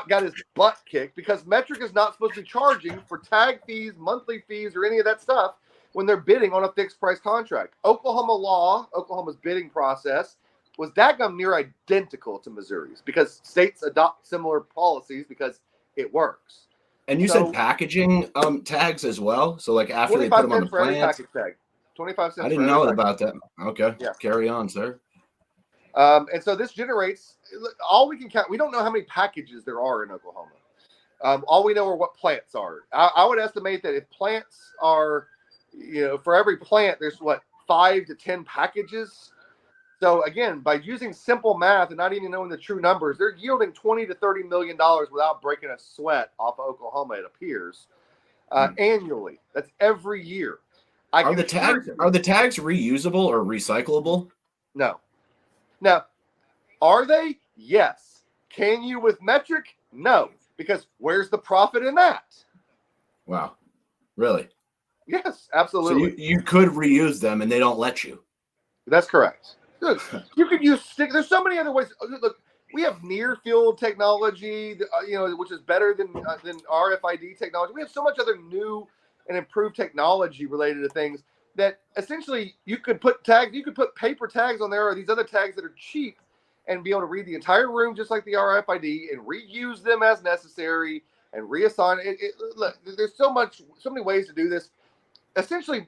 got his butt kicked because Metric is not supposed to be charging for tag fees, monthly fees, or any of that stuff. when they're bidding on a fixed price contract. Oklahoma law, Oklahoma's bidding process was daggum near identical to Missouri's because states adopt similar policies because it works. And you said packaging tags as well? So like after they put them on the plants? 25 cents. I didn't know about that. Okay. Yeah. Carry on, sir. And so this generates all we can count. We don't know how many packages there are in Oklahoma. All we know are what plants are. I would estimate that if plants are, for every plant, there's 5 to 10 packages. So again, by using simple math and not even knowing the true numbers, they're yielding $20 to $30 million without breaking a sweat off of Oklahoma, it appears, annually. That's every year. Are the tags reusable or recyclable? No. Now, are they? Yes. Can you with metric? No. Because where's the profit in that? Wow. Really? Yes, absolutely. So you could reuse them and they don't let you. That's correct. Look, you could use stick. There's so many other ways. Look, we have near field technology, which is better than RFID technology. We have so much other new and improved technology related to things that essentially you could put tags, you could put paper tags on there or these other tags that are cheap and be able to read the entire room just like the RFID and reuse them as necessary and reassign it. Look, there's so many ways to do this. Essentially,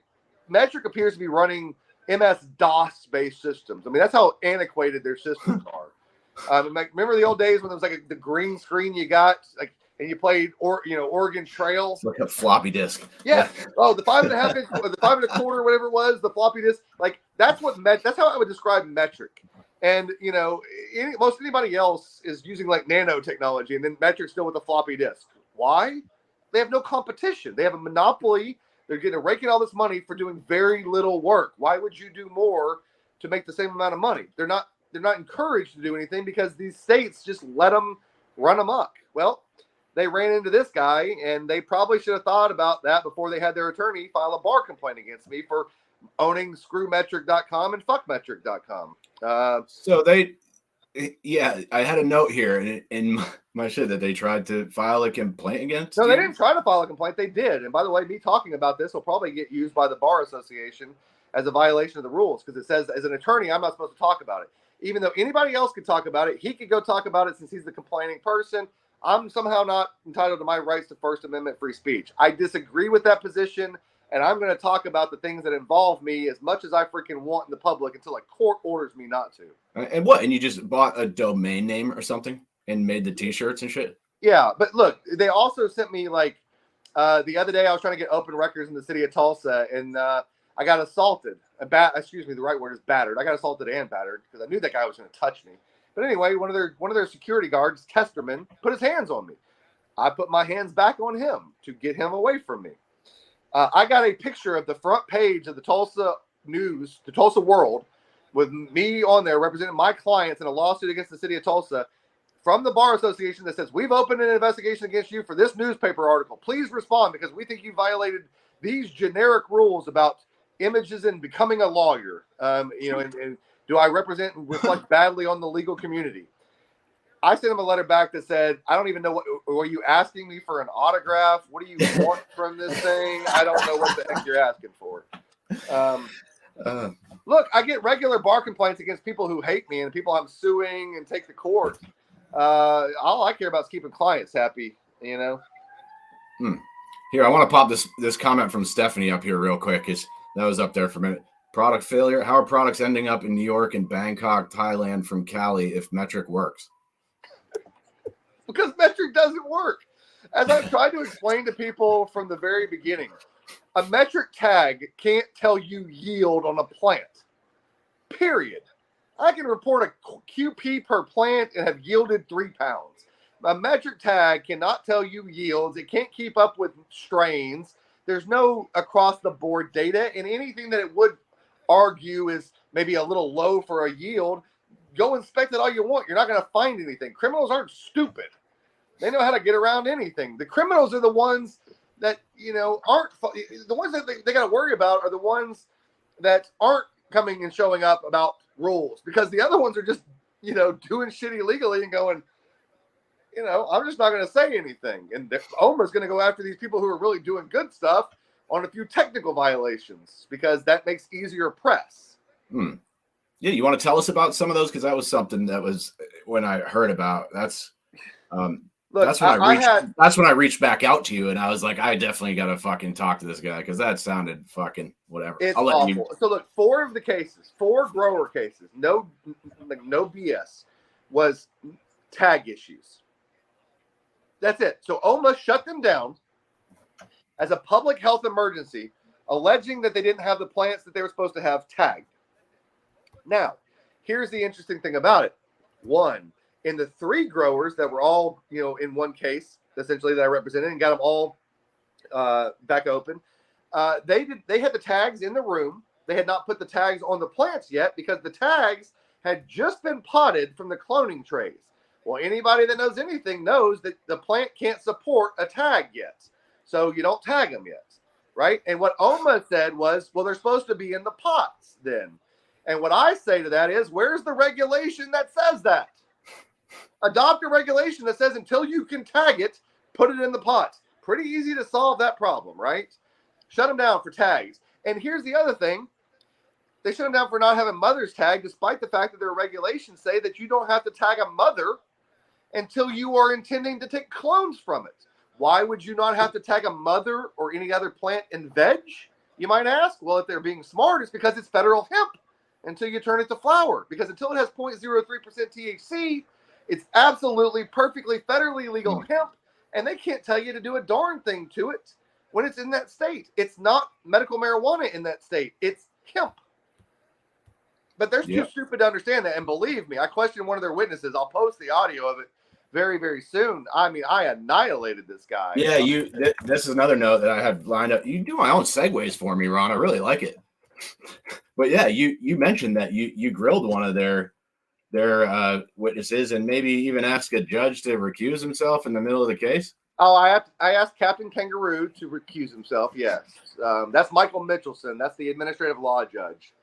Metric appears to be running MS-DOS based systems. I mean, that's how antiquated their systems are. Remember the old days when it was like the green screen you got, and you played Oregon Trail. It's like a floppy disk. Yeah. Oh, the 5.5 inch, the 5 1/4, whatever it was, the floppy disk. That's how I would describe Metric. And most anybody else is using nanotechnology, and then Metric's still with the floppy disk. Why? They have no competition. They have a monopoly. They're raking all this money for doing very little work. Why would you do more to make the same amount of money? They're not encouraged to do anything because these states just let them run amok. Well, they ran into this guy, and they probably should have thought about that before they had their attorney file a bar complaint against me for owning screwmetric.com and fuckmetric.com. I had a note here in my shit that they tried to file a complaint against. No, they didn't try to file a complaint. They did. And by the way, me talking about this will probably get used by the Bar Association as a violation of the rules because it says as an attorney, I'm not supposed to talk about it. Even though anybody else could talk about it, he could go talk about it since he's the complaining person. I'm somehow not entitled to my rights to First Amendment free speech. I disagree with that position, and I'm going to talk about the things that involve me as much as I freaking want in the public until a court orders me not to. And what? And you just bought a domain name or something and made the T-shirts and shit? Yeah, but look, they also sent me the other day I was trying to get open records in the city of Tulsa, and I got assaulted. Excuse me, the right word is battered. I got assaulted and battered because I knew that guy was going to touch me. But anyway, one of their security guards, Testerman, put his hands on me. I put my hands back on him to get him away from me. I got a picture of the front page of the Tulsa News, the Tulsa World, with me on there representing my clients in a lawsuit against the city of Tulsa from the Bar Association that says, we've opened an investigation against you for this newspaper article. Please respond because we think you violated these generic rules about images and becoming a lawyer. And do I represent and reflect badly on the legal community? I sent him a letter back that said, I don't even know what, were you asking me for an autograph? What do you want from this thing? I don't know what the heck you're asking for. Look, I get regular bar complaints against people who hate me and people I'm suing and take to court. All I care about is keeping clients happy, Here, I want to pop this comment from Stephanie up here real quick. That was up there for a minute. Product failure. How are products ending up in New York and Bangkok, Thailand from Cali if Metric works? Because Metric doesn't work. As I've tried to explain to people from the very beginning, a metric tag can't tell you yield on a plant. Period. I can report a QP per plant and have yielded 3 pounds. A metric tag cannot tell you yields. It can't keep up with strains. There's no across-the-board data, and anything that it would argue is maybe a little low for a yield, go inspect it all you want. You're not going to find anything. Criminals aren't stupid. They know how to get around anything. The criminals are the ones that, aren't the ones that they got to worry about are the ones that aren't coming and showing up about rules, because the other ones are just, doing shit illegally and going, I'm just not going to say anything. And OMA's going to go after these people who are really doing good stuff on a few technical violations because that makes easier press. Yeah, you want to tell us about some of those? Because that was something that was when I heard about. That's Look, that's when that's when I reached back out to you, and I was like, I definitely got to fucking talk to this guy because that sounded fucking whatever. It's awful. So look, 4 of the cases, 4 grower cases, no BS, was tag issues. That's it. So OMA shut them down as a public health emergency, alleging that they didn't have the plants that they were supposed to have tagged. Now, here's the interesting thing about it. 1, in the 3 growers that were all, in one case, essentially that I represented and got them all back open, they had the tags in the room. They had not put the tags on the plants yet because the tags had just been potted from the cloning trays. Well, anybody that knows anything knows that the plant can't support a tag yet. So you don't tag them yet, right? And what OMA said was, well, they're supposed to be in the pots then. And what I say to that is, where's the regulation that says that? Adopt a regulation that says until you can tag it, put it in the pot. Pretty easy to solve that problem, right? Shut them down for tags. And here's the other thing. They shut them down for not having mothers tagged, despite the fact that their regulations say that you don't have to tag a mother until you are intending to take clones from it. Why would you not have to tag a mother or any other plant in veg? You might ask. Well, if they're being smart, it's because it's federal hemp until you turn it to flower. Because until it has 0.03% THC, it's absolutely perfectly federally legal hemp, and they can't tell you to do a darn thing to it when it's in that state. It's not medical marijuana in that state. It's hemp. But they're too stupid to understand that. And believe me, I questioned one of their witnesses. I'll post the audio of it very, very soon. I mean, I annihilated this guy. Yeah, this is another note that I had lined up. You do my own segues for me, Ron. I really like it. But yeah, you mentioned that you grilled one of their witnesses and maybe even ask a judge to recuse himself in the middle of the case. Oh, I asked Captain Kangaroo to recuse himself. Yes, that's Michael Mitchelson. That's the administrative law judge.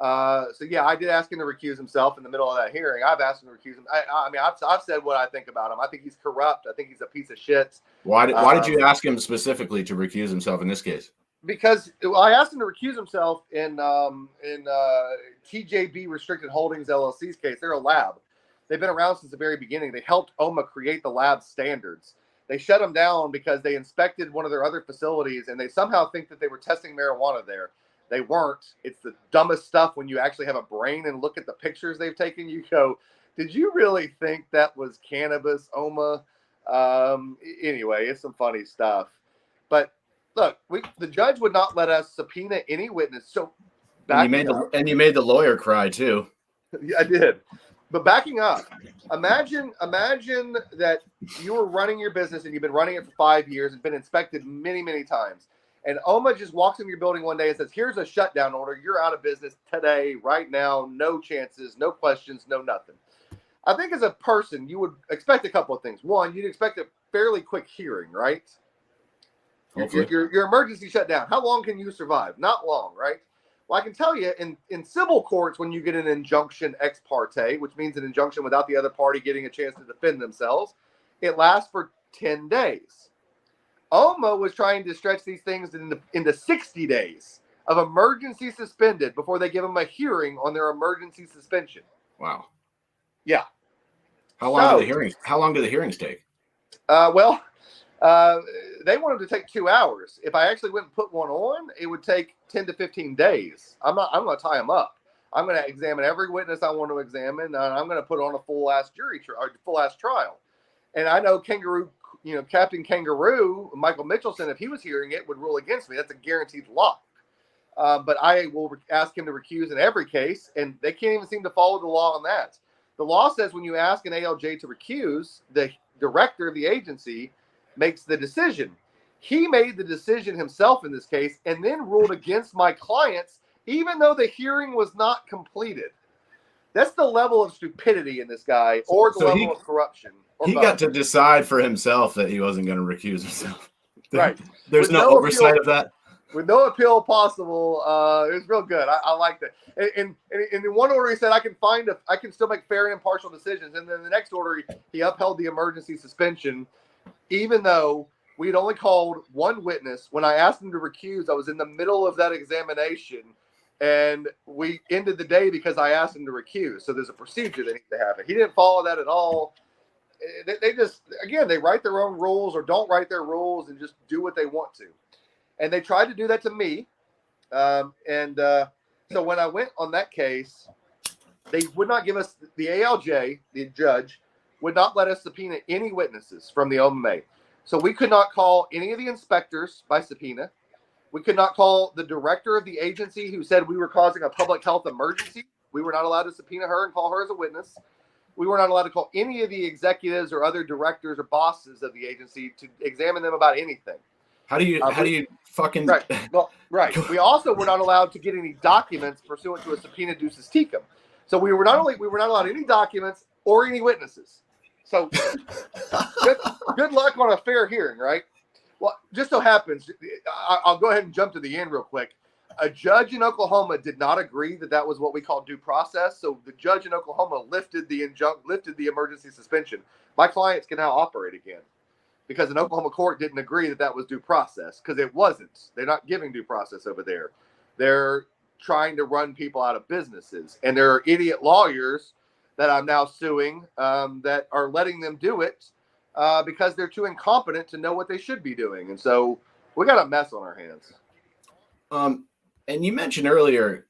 So yeah, I did ask him to recuse himself in the middle of that hearing. I've asked him to recuse him. I mean, I've said what I think about him. I think he's corrupt. I think he's a piece of shit. Why did you ask him specifically to recuse himself in this case? Because I asked him to recuse himself in TJB Restricted Holdings LLC's case. They're a lab. They've been around since the very beginning. They helped OMA create the lab standards. They shut them down because they inspected one of their other facilities, and they somehow think that they were testing marijuana there. They weren't. It's the dumbest stuff when you actually have a brain and look at the pictures they've taken. You go, did you really think that was cannabis, OMA? Anyway, it's some funny stuff. But look, the judge would not let us subpoena any witness. So you made the lawyer cry too. Yeah, I did. But backing up, imagine that you were running your business and you've been running it for 5 years and been inspected many, many times. And OMA just walks into your building one day and says, here's a shutdown order. You're out of business today, right now. No chances, no questions, no nothing. I think as a person, you would expect a couple of things. One, you'd expect a fairly quick hearing, right? Your emergency shutdown. How long can you survive? Not long, right? Well, I can tell you in civil courts, when you get an injunction ex parte, which means an injunction without the other party getting a chance to defend themselves, it lasts for 10 days. OMA was trying to stretch these things into 60 days of emergency suspended before they give them a hearing on their emergency suspension. Wow. Yeah. How long do the hearings take? They wanted to take 2 hours. If I actually went and put one on, it would take 10 to 15 days. I'm going to tie them up. I'm going to examine every witness I want to examine, and I'm going to put on a full-ass full-ass trial. And I know Captain Kangaroo, Michael Mitchelson, if he was hearing it, would rule against me. That's a guaranteed lock. But I will ask him to recuse in every case, and they can't even seem to follow the law on that. The law says when you ask an ALJ to recuse, the director of the agency makes the decision. He made the decision himself in this case and then ruled against my clients, even though the hearing was not completed. That's the level of stupidity in this guy, or the level of corruption. He got to decide for himself that he wasn't going to recuse himself. Right. There's no oversight of that. With no appeal possible, it was real good. I liked it. And in one order, he said, I can still make fair and impartial decisions. And then the next order, he upheld the emergency suspension, even though we had only called one witness. When I asked him to recuse, I was in the middle of that examination, and we ended the day because I asked him to recuse. So there's a procedure that needs to happen. He didn't follow that at all. They just, again, they write their own rules or don't write their rules and just do what they want to. And they tried to do that to me. So when I went on that case, they would not give us, the ALJ, the judge, would not let us subpoena any witnesses from the OMA. So we could not call any of the inspectors by subpoena. We could not call the director of the agency who said we were causing a public health emergency. We were not allowed to subpoena her and call her as a witness. We were not allowed to call any of the executives or other directors or bosses of the agency to examine them about anything. How do you fucking right? Well, right. We also were not allowed to get any documents pursuant to a subpoena ducis tecum. So we were not allowed any documents or any witnesses. So good luck on a fair hearing, right? Well, just so happens, I'll go ahead and jump to the end real quick. A judge in Oklahoma did not agree that was what we call due process. So the judge in Oklahoma lifted the emergency suspension. My clients can now operate again because an Oklahoma court didn't agree that was due process, because it wasn't. They're not giving due process over there. They're trying to run people out of businesses, and there are idiot lawyers that I'm now suing that are letting them do it because they're too incompetent to know what they should be doing. And so we got a mess on our hands. And you mentioned earlier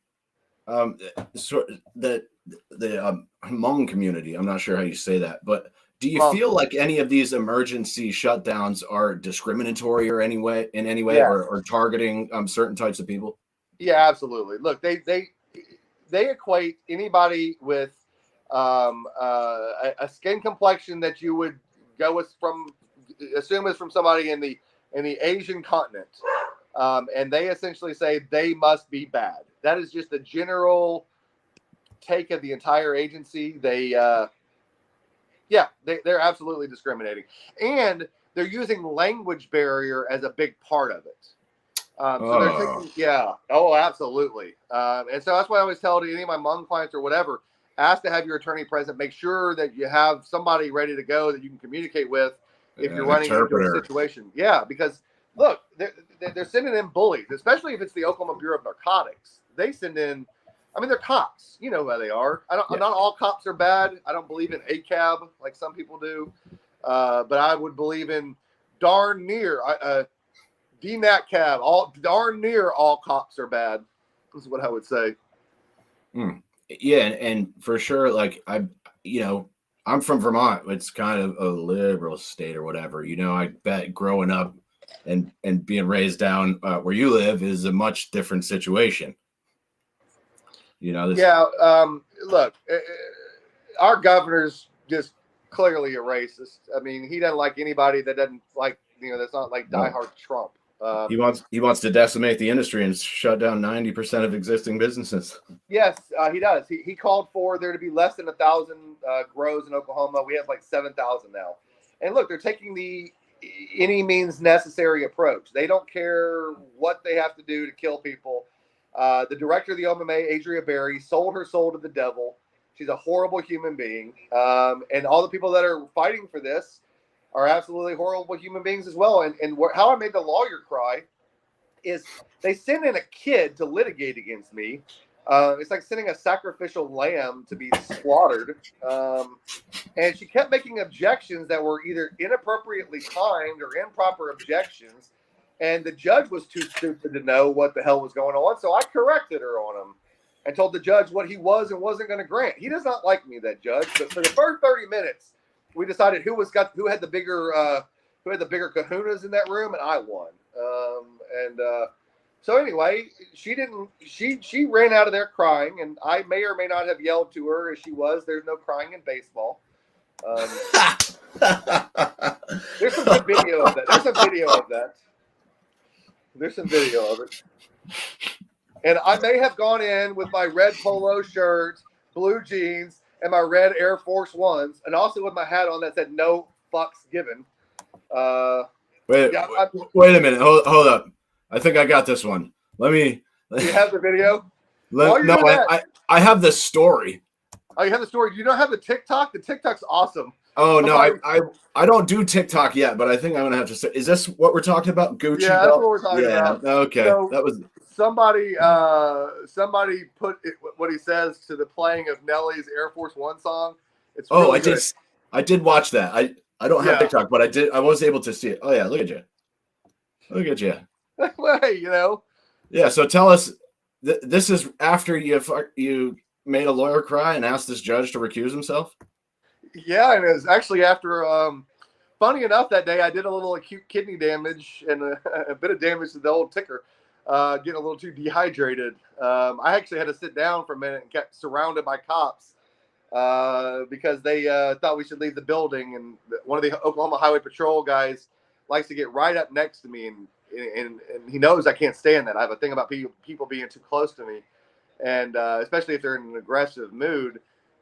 the Hmong community. I'm not sure how you say that, but do you feel like any of these emergency shutdowns are discriminatory or in any way, yes, or targeting certain types of people? Yeah, absolutely. Look, they equate anybody with a skin complexion that you would go with assume is from somebody in the Asian continent, and they essentially say they must be bad. That is just the general take of the entire agency. They're absolutely discriminating, and they're using language barrier as a big part of it. So they're taking, absolutely. And so that's why I always tell any of my Hmong clients or whatever, ask to have your attorney present. Make sure that you have somebody ready to go that you can communicate with if you're running into a situation. Yeah, because look, they're sending in bullies, especially if it's the Oklahoma Bureau of Narcotics. They send in, they're cops. You know who they are. Not all cops are bad. I don't believe in ACAB like some people do, but I would believe in darn near DNATCAB. Darn near all cops are bad, is what I would say. Yeah, and for sure, like I'm from Vermont. It's kind of a liberal state or whatever. I bet growing up and being raised down where you live is a much different situation. Look, our governor's just clearly a racist. He doesn't like anybody that doesn't like, that's not like diehard Trump. He wants to decimate the industry and shut down 90% of existing businesses. Yes, he does. He called for there to be less than 1,000 grows in Oklahoma. We have like 7,000 now. And look, they're taking the any means necessary approach. They don't care what they have to do to kill people. The director of the OMA, Adria Berry, sold her soul to the devil. She's a horrible human being. And all the people that are fighting for this are absolutely horrible human beings as well. And how I made the lawyer cry is they send in a kid to litigate against me. It's like sending a sacrificial lamb to be slaughtered. And she kept making objections that were either inappropriately timed or improper objections. And the judge was too stupid to know what the hell was going on. So I corrected her on him and told the judge what he was and wasn't going to grant. He does not like me, that judge. But for the first 30 minutes, we decided who had the bigger kahunas in that room, and I won. So anyway, she ran out of there crying, and I may or may not have yelled to her as she was. There's no crying in baseball. There's some good video of that. There's some video of it. And I may have gone in with my red polo shirt, blue jeans, and my red Air Force Ones, and also with my hat on that said "No fucks given." Wait a minute. Hold up. I think I got this one. Let me. You have the video? I have the story. Oh, you have the story. Do you not have the TikTok? The TikTok's awesome. Oh no, I don't do TikTok yet, but I think I'm gonna have to say, is this what we're talking about? Gucci Yeah, that's belt? what we're talking about. Okay. So that was somebody put it, what he says to the playing of Nelly's Air Force One song. It's really good. I did watch that. I don't have Yeah. TikTok, but I was able to see it. Oh yeah, look at you. Look at you. Well, Yeah, so tell us, this is after you made a lawyer cry and asked this judge to recuse himself? Yeah, and it was actually after, funny enough, that day I did a little acute kidney damage and a bit of damage to the old ticker, getting a little too dehydrated. I actually had to sit down for a minute and kept surrounded by cops because they thought we should leave the building. And one of the Oklahoma Highway Patrol guys likes to get right up next to me, and he knows I can't stand that. I have a thing about people being too close to me, and especially if they're in an aggressive mood.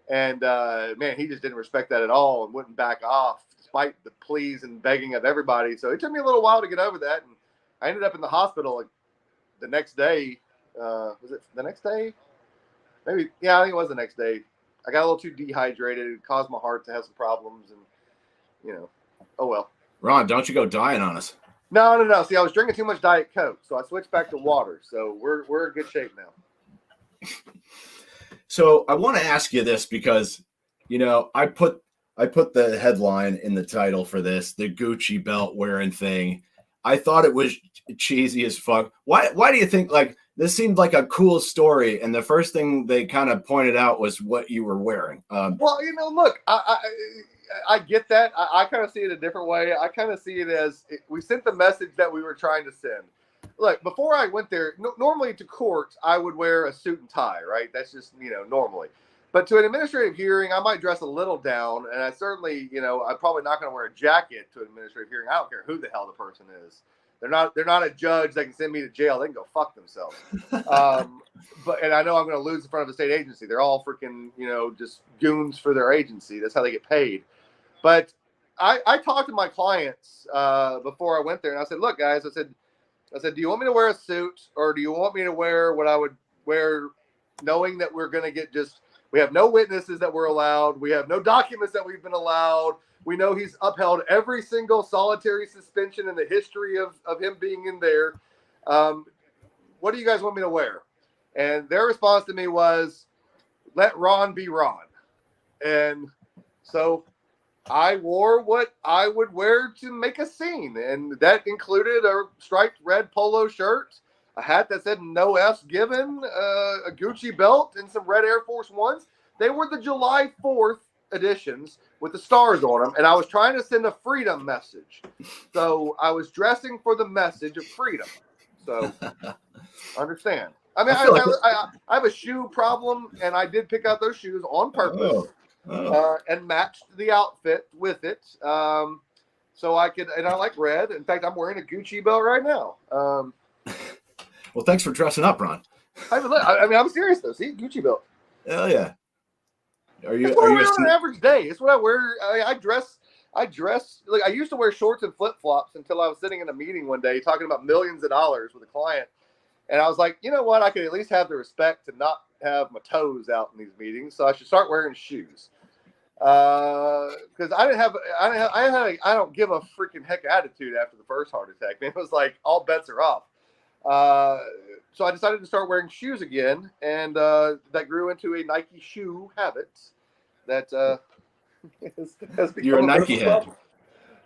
And man, he just didn't respect that at all and wouldn't back off despite the pleas and begging of everybody. So it took me a little while to get over that, and I ended up in the hospital like the next day. Was it the next day? Maybe, yeah, I think it was the next day. I got a little too dehydrated. It caused my heart to have some problems, and oh well. Ron, don't you go dying on us. No. See, I was drinking too much Diet Coke, so I switched back to water. So we're in good shape now. So I want to ask you this because, I put the headline in the title for this, the Gucci belt wearing thing. I thought it was cheesy as fuck. Why do you think, like, this seemed like a cool story, and the first thing they kind of pointed out was what you were wearing? Well, look, I get that. I kind of see it a different way. I kind of see it as we sent the message that we were trying to send. Look, before I went there, normally to court, I would wear a suit and tie, right? That's just, normally. But to an administrative hearing, I might dress a little down, and I certainly, I'm probably not going to wear a jacket to an administrative hearing. I don't care who the hell the person is. They're not a judge that can send me to jail. They can go fuck themselves. And I know I'm going to lose in front of a state agency. They're all freaking, just goons for their agency. That's how they get paid. But I talked to my clients before I went there, and I said, look, guys, I said, do you want me to wear a suit, or do you want me to wear what I would wear, knowing that we're going to get we have no witnesses that we're allowed. We have no documents that we've been allowed. We know he's upheld every single solitary suspension in the history of him being in there. What do you guys want me to wear? And their response to me was, let Ron be Ron. And so I wore what I would wear to make a scene. And that included a striped red polo shirt, a hat that said no F's given, a Gucci belt, and some red Air Force Ones. They were the July 4th editions with the stars on them, and I was trying to send a freedom message. So I was dressing for the message of freedom. So understand. I mean, I have a shoe problem, and I did pick out those shoes on purpose and matched the outfit with it. So I could, and I like red. In fact, I'm wearing a Gucci belt right now. Well, thanks for dressing up, Ron. I mean, I'm serious though. See, Gucci belt. Hell yeah. It's what I wear on an average day. It's what I wear. I dress. Like I used to wear shorts and flip flops until I was sitting in a meeting one day talking about millions of dollars with a client, and I was like, you know what? I could at least have the respect to not have my toes out in these meetings, so I should start wearing shoes. Because I don't give a freaking heck attitude after the first heart attack. Man, it was like all bets are off. So I decided to start wearing shoes again, and that grew into a Nike shoe habit. That has become you're a Nike head.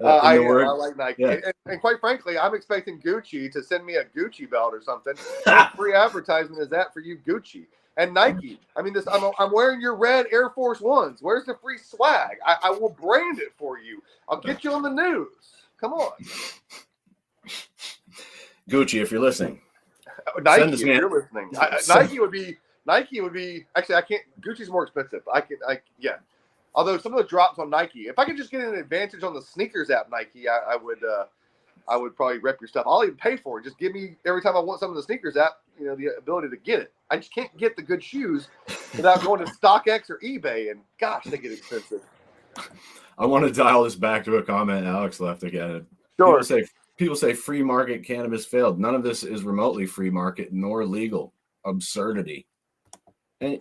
I like Nike, yeah. and quite frankly, I'm expecting Gucci to send me a Gucci belt or something. Free advertisement is that for you, Gucci and Nike? I mean, I'm wearing your red Air Force Ones. Where's the free swag? I will brand it for you. I'll get you on the news. Come on. Gucci, if you're listening, Nike, if you're listening, Nike would be. Actually, I can't. Gucci's more expensive. Yeah. Although some of the drops on Nike, if I could just get an advantage on the sneakers app Nike, I would probably rep your stuff. I'll even pay for it. Just give me every time I want some of the sneakers app, the ability to get it. I just can't get the good shoes without going to StockX or eBay, and gosh, they get expensive. I want to dial this back to a comment Alex left again. Sure. People say free market cannabis failed. None of this is remotely free market nor legal. Absurdity. And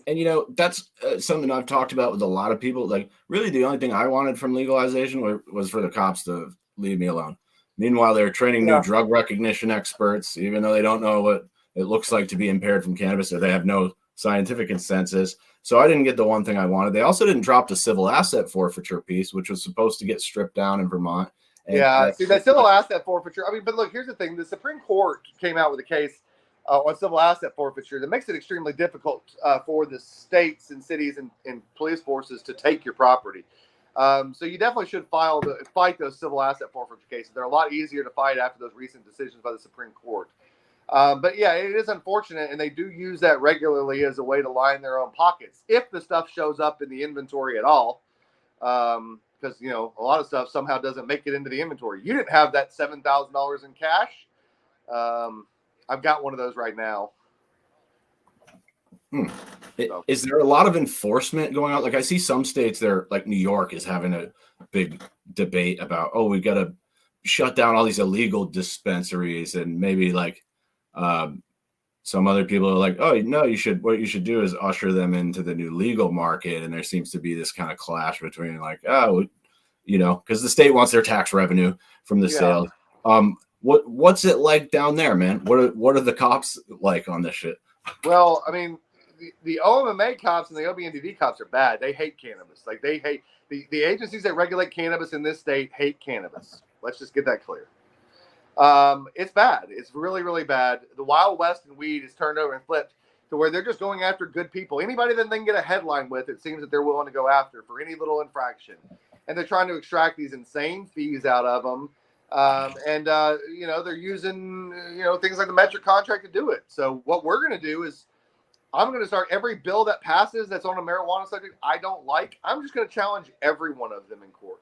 that's something I've talked about with a lot of people. Like, really, the only thing I wanted from legalization was for the cops to leave me alone. Meanwhile, they're training new drug recognition experts, even though they don't know what it looks like to be impaired from cannabis, or they have no scientific consensus. So I didn't get the one thing I wanted. They also didn't drop the civil asset forfeiture piece, which was supposed to get stripped down in Vermont. And see, that civil asset forfeiture. I mean, but look, here's the thing: the Supreme Court came out with a case on civil asset forfeiture that makes it extremely difficult for the states and cities and police forces to take your property. So you definitely should fight those civil asset forfeiture cases. They're a lot easier to fight after those recent decisions by the Supreme Court. But yeah, it is unfortunate, and they do use that regularly as a way to line their own pockets if the stuff shows up in the inventory at all. Because a lot of stuff somehow doesn't make it into the inventory. You didn't have that $7,000 in cash. I've got one of those right now. Is there a lot of enforcement going on? Like, I see some states there, like New York is having a big debate about, we've got to shut down all these illegal dispensaries, and maybe like some other people are like, oh no, what you should do is usher them into the new legal market. And there seems to be this kind of clash between like, because the state wants their tax revenue from the sales. What's it like down there, man? What are the cops like on this shit? Well, I mean, the OMMA cops and the OBNDD cops are bad. They hate cannabis. Like, they hate the agencies that regulate cannabis in this state hate cannabis. Let's just get that clear. It's bad. It's really, really bad. The Wild West in weed is turned over and flipped to where they're just going after good people. Anybody that they can get a headline with, it seems that they're willing to go after for any little infraction. And they're trying to extract these insane fees out of them. They're using, things like the metric contract to do it. So what we're going to do is I'm going to start every bill that passes that's on a marijuana subject I don't like. I'm just going to challenge every one of them in court.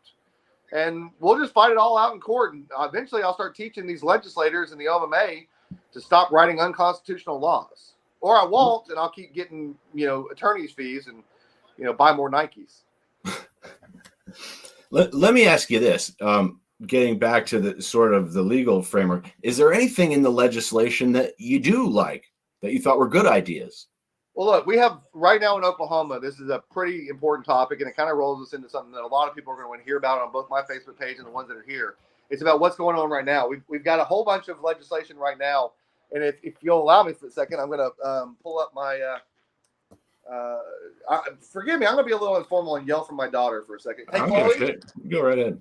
And we'll just fight it all out in court. And eventually I'll start teaching these legislators in the OMA to stop writing unconstitutional laws. Or I won't, and I'll keep getting, attorney's fees and, buy more Nikes. Let me ask you this. Getting back to the sort of the legal framework, is there anything in the legislation that you do like, that you thought were good ideas? Well, look, we have right now in Oklahoma, this is a pretty important topic, and it kind of rolls us into something that a lot of people are going to want to hear about on both my Facebook page and the ones that are here. It's about what's going on right now. We've got a whole bunch of legislation right now, and if you'll allow me for a second, I'm going to pull up my forgive me, I'm going to be a little informal and yell from my daughter for a second. Hey, go right ahead.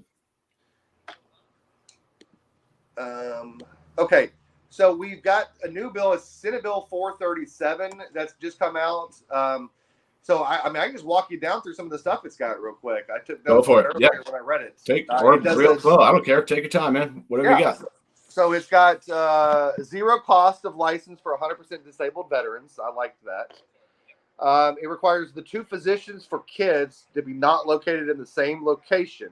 Okay, so we've got a new bill. It's Senate Bill 437 that's just come out. So I can just walk you down through some of the stuff it's got real quick. I took notes when I read it. Real slow. I don't care. Take your time, man. Whatever you got. So it's got zero cost of license for 100% disabled veterans. I liked that. It requires the two physicians for kids to be not located in the same location.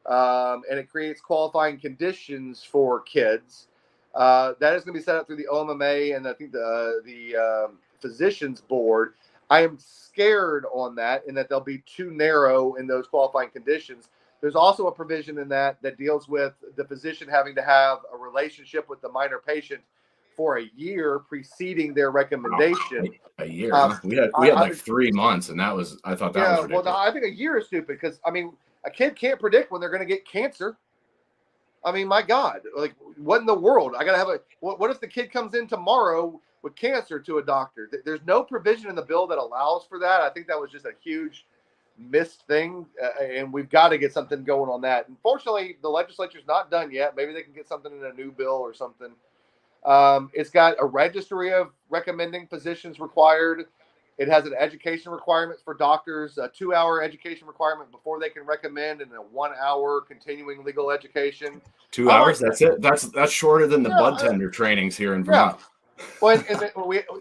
And it creates qualifying conditions for kids. That is going to be set up through the OMMA and I think the Physicians Board. I am scared on that in that they'll be too narrow in those qualifying conditions. There's also a provision in that deals with the physician having to have a relationship with the minor patient for a year preceding their recommendation. A year? We had like 3 months, and I thought that was ridiculous. Well, no, I think a year is stupid because, a kid can't predict when they're going to get cancer. My God, like, what in the world? I got to have what if the kid comes in tomorrow with cancer to a doctor? There's no provision in the bill that allows for that. I think that was just a huge missed thing, and we've got to get something going on that. Unfortunately, the legislature's not done yet. Maybe they can get something in a new bill or something. It's got a registry of recommending physicians required. It has an education requirement for doctors, a 2-hour education requirement before they can recommend, and a 1-hour continuing legal education. 2 hours? That's it? That's shorter than the bud tender trainings here in Vermont. Well, and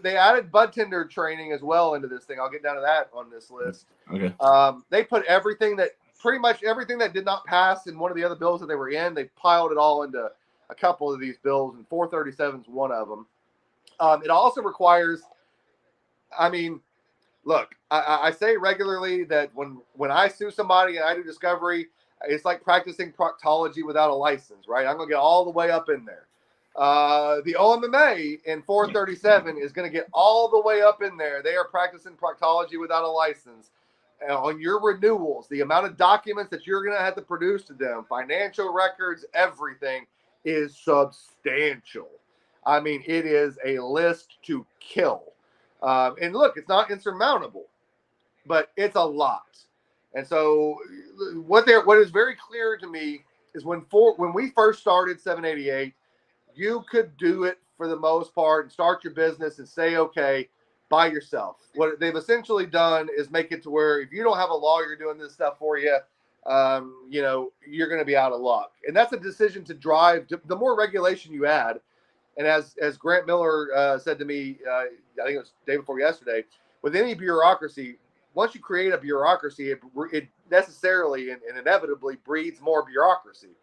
they added bud tender training as well into this thing. I'll get down to that on this list. Okay. They put pretty much everything that did not pass in one of the other bills that they were in, they piled it all into a couple of these bills, and 437 is one of them. It also requires, look, I say regularly that when I sue somebody and I do discovery, it's like practicing proctology without a license, right? I'm going to get all the way up in there. The OMMA in 437 is going to get all the way up in there. They are practicing proctology without a license. On your renewals, the amount of documents that you're going to have to produce to them, financial records, everything is substantial. I mean, it is a list to kill. And look, it's not insurmountable, but it's a lot. And so what is very clear to me is when we first started 788, you could do it for the most part and start your business and say, okay, by yourself. What they've essentially done is make it to where if you don't have a lawyer doing this stuff for you, you're going to be out of luck. And that's a decision to drive. The more regulation you add, and as Grant Miller said to me, I think it was the day before yesterday, with any bureaucracy, once you create a bureaucracy, it necessarily and inevitably breeds more bureaucracy.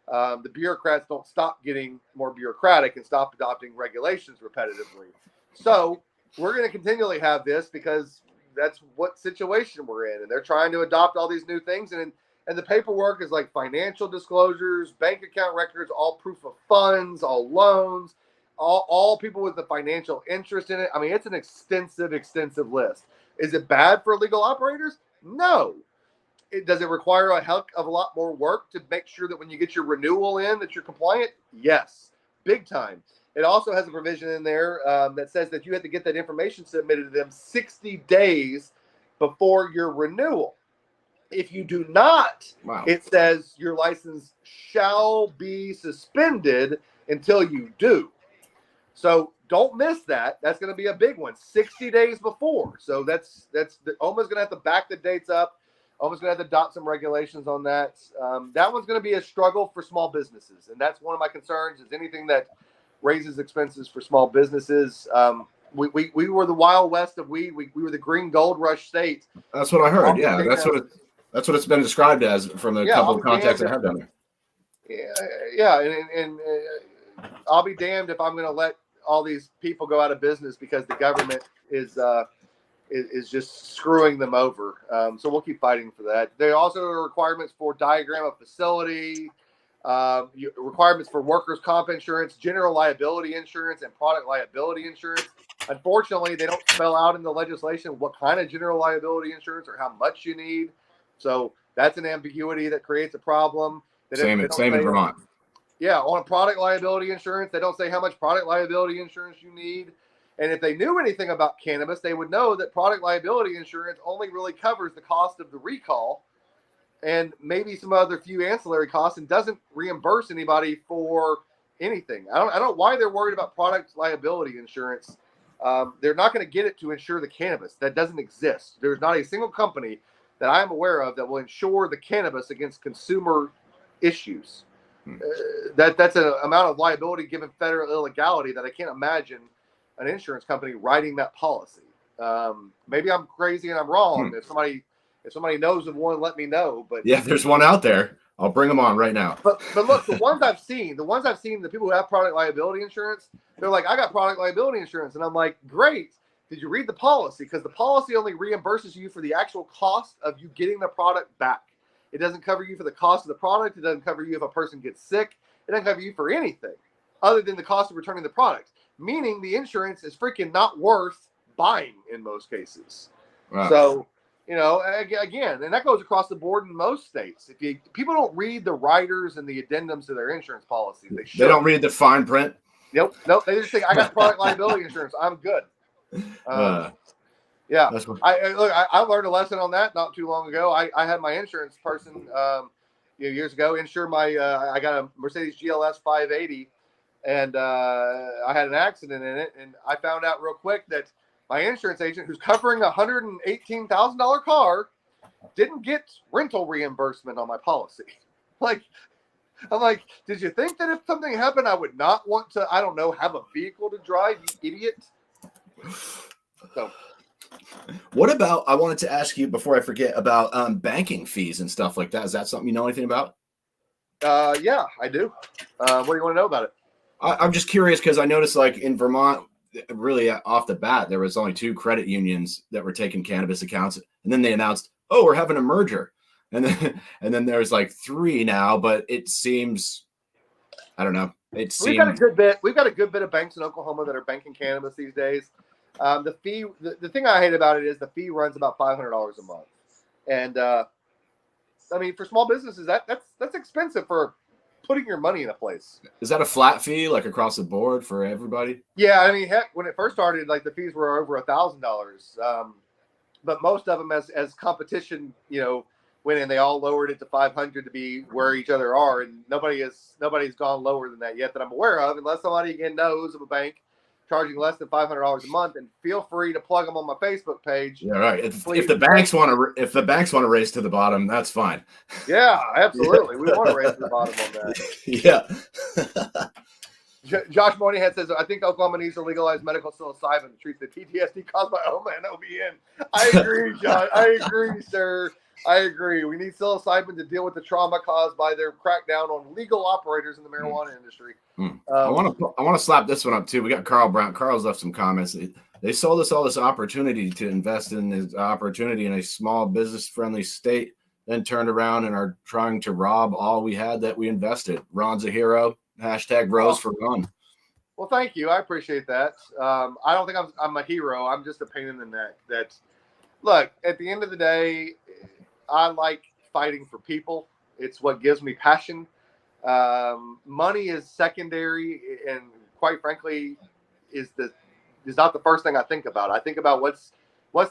The bureaucrats don't stop getting more bureaucratic and stop adopting regulations repetitively. So we're going to continually have this because that's what situation we're in. And they're trying to adopt all these new things. And the paperwork is like financial disclosures, bank account records, all proof of funds, all loans, all people with the financial interest in it. I mean, it's an extensive list. Is it bad for legal operators? No. Does it require a heck of a lot more work to make sure that when you get your renewal in that you're compliant? Yes, big time. It also has a provision in there that says that you have to get that information submitted to them 60 days before your renewal. If you do not, It says your license shall be suspended until you do. So don't miss that. That's going to be a big one. 60 days before. So that's OMA's going to have to back the dates up. OMA's going to have to adopt some regulations on that. That one's going to be a struggle for small businesses, and that's one of my concerns. Is anything that raises expenses for small businesses. We were the Wild West of weed. We were the green gold rush state. That's what I heard. Yeah, that's what it's been described as from a couple of contacts I have down there. Yeah, and I'll be damned if I'm going to let all these people go out of business because the government is just screwing them over. So we'll keep fighting for that. There also are requirements for diagram of facility, requirements for workers' comp insurance, general liability insurance, and product liability insurance. Unfortunately, they don't spell out in the legislation what kind of general liability insurance or how much you need. So that's an ambiguity that creates a problem. Same in Vermont. Yeah, on product liability insurance, they don't say how much product liability insurance you need. And if they knew anything about cannabis, they would know that product liability insurance only really covers the cost of the recall and maybe some other few ancillary costs and doesn't reimburse anybody for anything. I don't know why they're worried about product liability insurance. They're not going to get it to insure the cannabis. That doesn't exist. There's not a single company that I'm aware of that will insure the cannabis against consumer issues. That's an amount of liability given federal illegality that I can't imagine an insurance company writing that policy. Maybe I'm crazy and I'm wrong. If somebody knows of one, let me know. But yeah, there's one out there. I'll bring them on right now. But look, the ones I've seen, the people who have product liability insurance, they're like, I got product liability insurance. And I'm like, great. Did you read the policy? Because the policy only reimburses you for the actual cost of you getting the product back. It doesn't cover you for the cost of the product. It doesn't cover you if a person gets sick. It doesn't cover you for anything other than the cost of returning the product. Meaning the insurance is freaking not worth buying in most cases. Wow. So, again, and that goes across the board in most states. People don't read the riders and the addendums to their insurance policy. They don't read the fine print. Nope. They just think I got product liability insurance. I'm good. Yeah. I learned a lesson on that not too long ago. I had my insurance person years ago insure my. I got a Mercedes GLS 580. And I had an accident in it, and I found out real quick that my insurance agent, who's covering a $118,000 car, didn't get rental reimbursement on my policy. I'm like, did you think that if something happened, I would not want to, I don't know, have a vehicle to drive, you idiot? So, what about? I wanted to ask you before I forget about banking fees and stuff like that. Is that something you know anything about? Yeah, I do. What do you want to know about it? I'm just curious because I noticed, like in Vermont, really off the bat, there was only 2 credit unions that were taking cannabis accounts, and then they announced, "Oh, we're having a merger," and then there's like 3 now. But it seems I don't know. We've got a good bit. We've got a good bit of banks in Oklahoma that are banking cannabis these days. The fee, the thing I hate about it is the fee runs about $500 a month, and I mean, for small businesses, that's expensive for putting your money in a place. Is that a flat fee, like across the board for everybody? Yeah, I mean, heck, when it first started, like the fees were over $1,000, but most of them, as competition, went in, they all lowered it to 500 to be where each other are, and nobody's gone lower than that yet that I'm aware of, unless somebody again knows of a bank charging less than $500 a month. And feel free to plug them on my Facebook page. Yeah, right. If the banks want to race to the bottom, that's fine. Yeah, absolutely. We want to race to the bottom on that. Yeah. Josh Moynihan says, I think Oklahoma needs to legalize medical psilocybin to treat the PTSD caused by OMA and OBN. I agree, John. I agree, sir. I agree. We need psilocybin to deal with the trauma caused by their crackdown on legal operators in the marijuana industry. I want to slap this one up too. We got Carl Brown. Carl's left some comments. They sold us all this opportunity to invest in this opportunity in a small business friendly state, then turned around and are trying to rob all we had that we invested. Ron's a hero. Hashtag Rose for Ron. Well, thank you. I appreciate that. I don't think I'm a hero. I'm just a pain in the neck. Look, at the end of the day, I like fighting for people. It's what gives me passion. Money is secondary, and quite frankly, is not the first thing I think about. I think about what's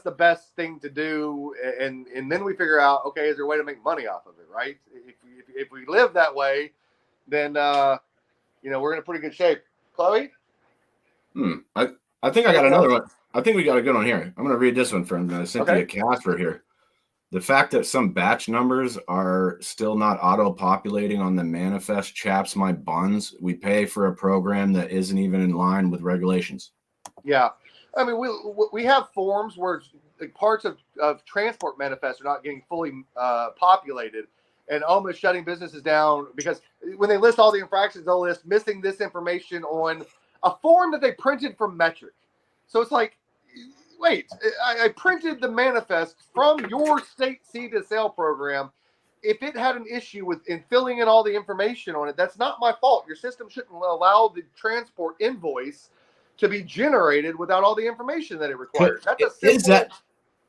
the best thing to do, and then we figure out, okay, is there a way to make money off of it, right? If we live that way, then we're in a pretty good shape. Chloe? I think I got another one. I think we got a good one here. I'm going to read this one from Cynthia Casper here. The fact that some batch numbers are still not auto-populating on the manifest chaps my buns. We pay for a program that isn't even in line with regulations. Yeah. I mean, we have forms where parts of transport manifests are not getting fully populated, and almost shutting businesses down because when they list all the infractions, they'll list missing this information on a form that they printed from Metric. So it's like, wait, I printed the manifest from your state seed to sale program. If it had an issue in filling in all the information on it, that's not my fault. Your system shouldn't allow the transport invoice to be generated without all the information that it requires.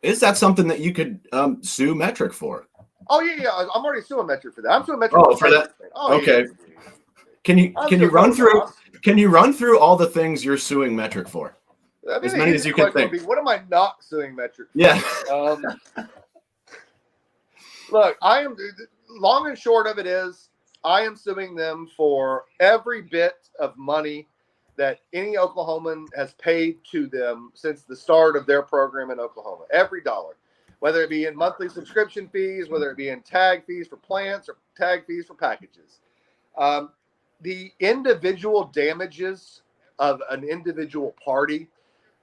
Is that something that you could sue Metric for? Oh yeah. I'm already suing Metric for that. I'm suing Metric for that. Oh, okay. Yeah. Can you run through all the things you're suing Metric for? I mean, as many as you can think. What am I not suing Metric for? Yeah. Look, long and short of it is, I am suing them for every bit of money that any Oklahoman has paid to them since the start of their program in Oklahoma. Every dollar, whether it be in monthly subscription fees, whether it be in tag fees for plants or tag fees for packages. The individual damages of an individual party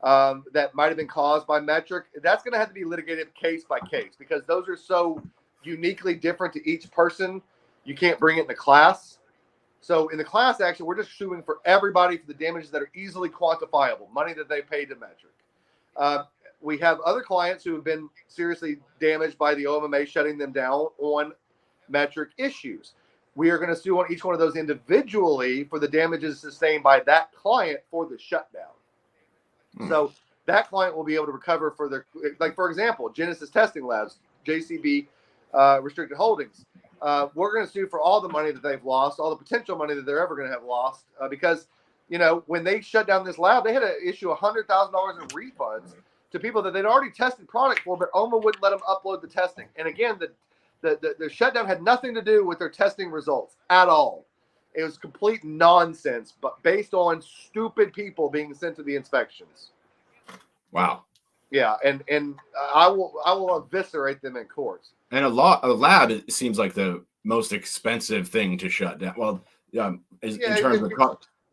that might have been caused by Metric, that's going to have to be litigated case by case because those are so uniquely different to each person. You can't bring it in the class. So in the class action, we're just suing for everybody for the damages that are easily quantifiable, money that they paid to Metric. We have other clients who have been seriously damaged by the OMMA shutting them down on Metric issues. We are going to sue on each one of those individually for the damages sustained by that client for the shutdown. So that client will be able to recover for their, like, for example, Genesis Testing Labs, JCB Restricted Holdings. We're going to sue for all the money that they've lost, all the potential money that they're ever going to have lost, because, when they shut down this lab, they had to issue $100,000 in refunds to people that they'd already tested product for, but OMA wouldn't let them upload the testing. And again, the shutdown had nothing to do with their testing results at all. It was complete nonsense, but based on stupid people being sent to the inspections. Wow. Yeah, and I will eviscerate them in court. And a lab, it seems like the most expensive thing to shut down. Well, in terms of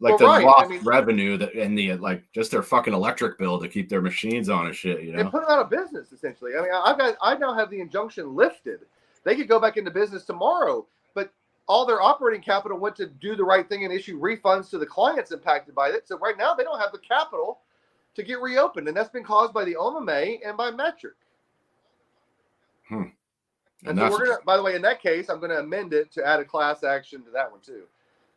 lost revenue and the just their fucking electric bill to keep their machines on and shit. They put them out of business essentially. I mean, I now have the injunction lifted. They could go back into business tomorrow, but all their operating capital went to do the right thing and issue refunds to the clients impacted by it. So right now they don't have the capital to get reopened, and that's been caused by the OMMA and by Metric. And so we're gonna. By the way, in that case, I'm going to amend it to add a class action to that one too.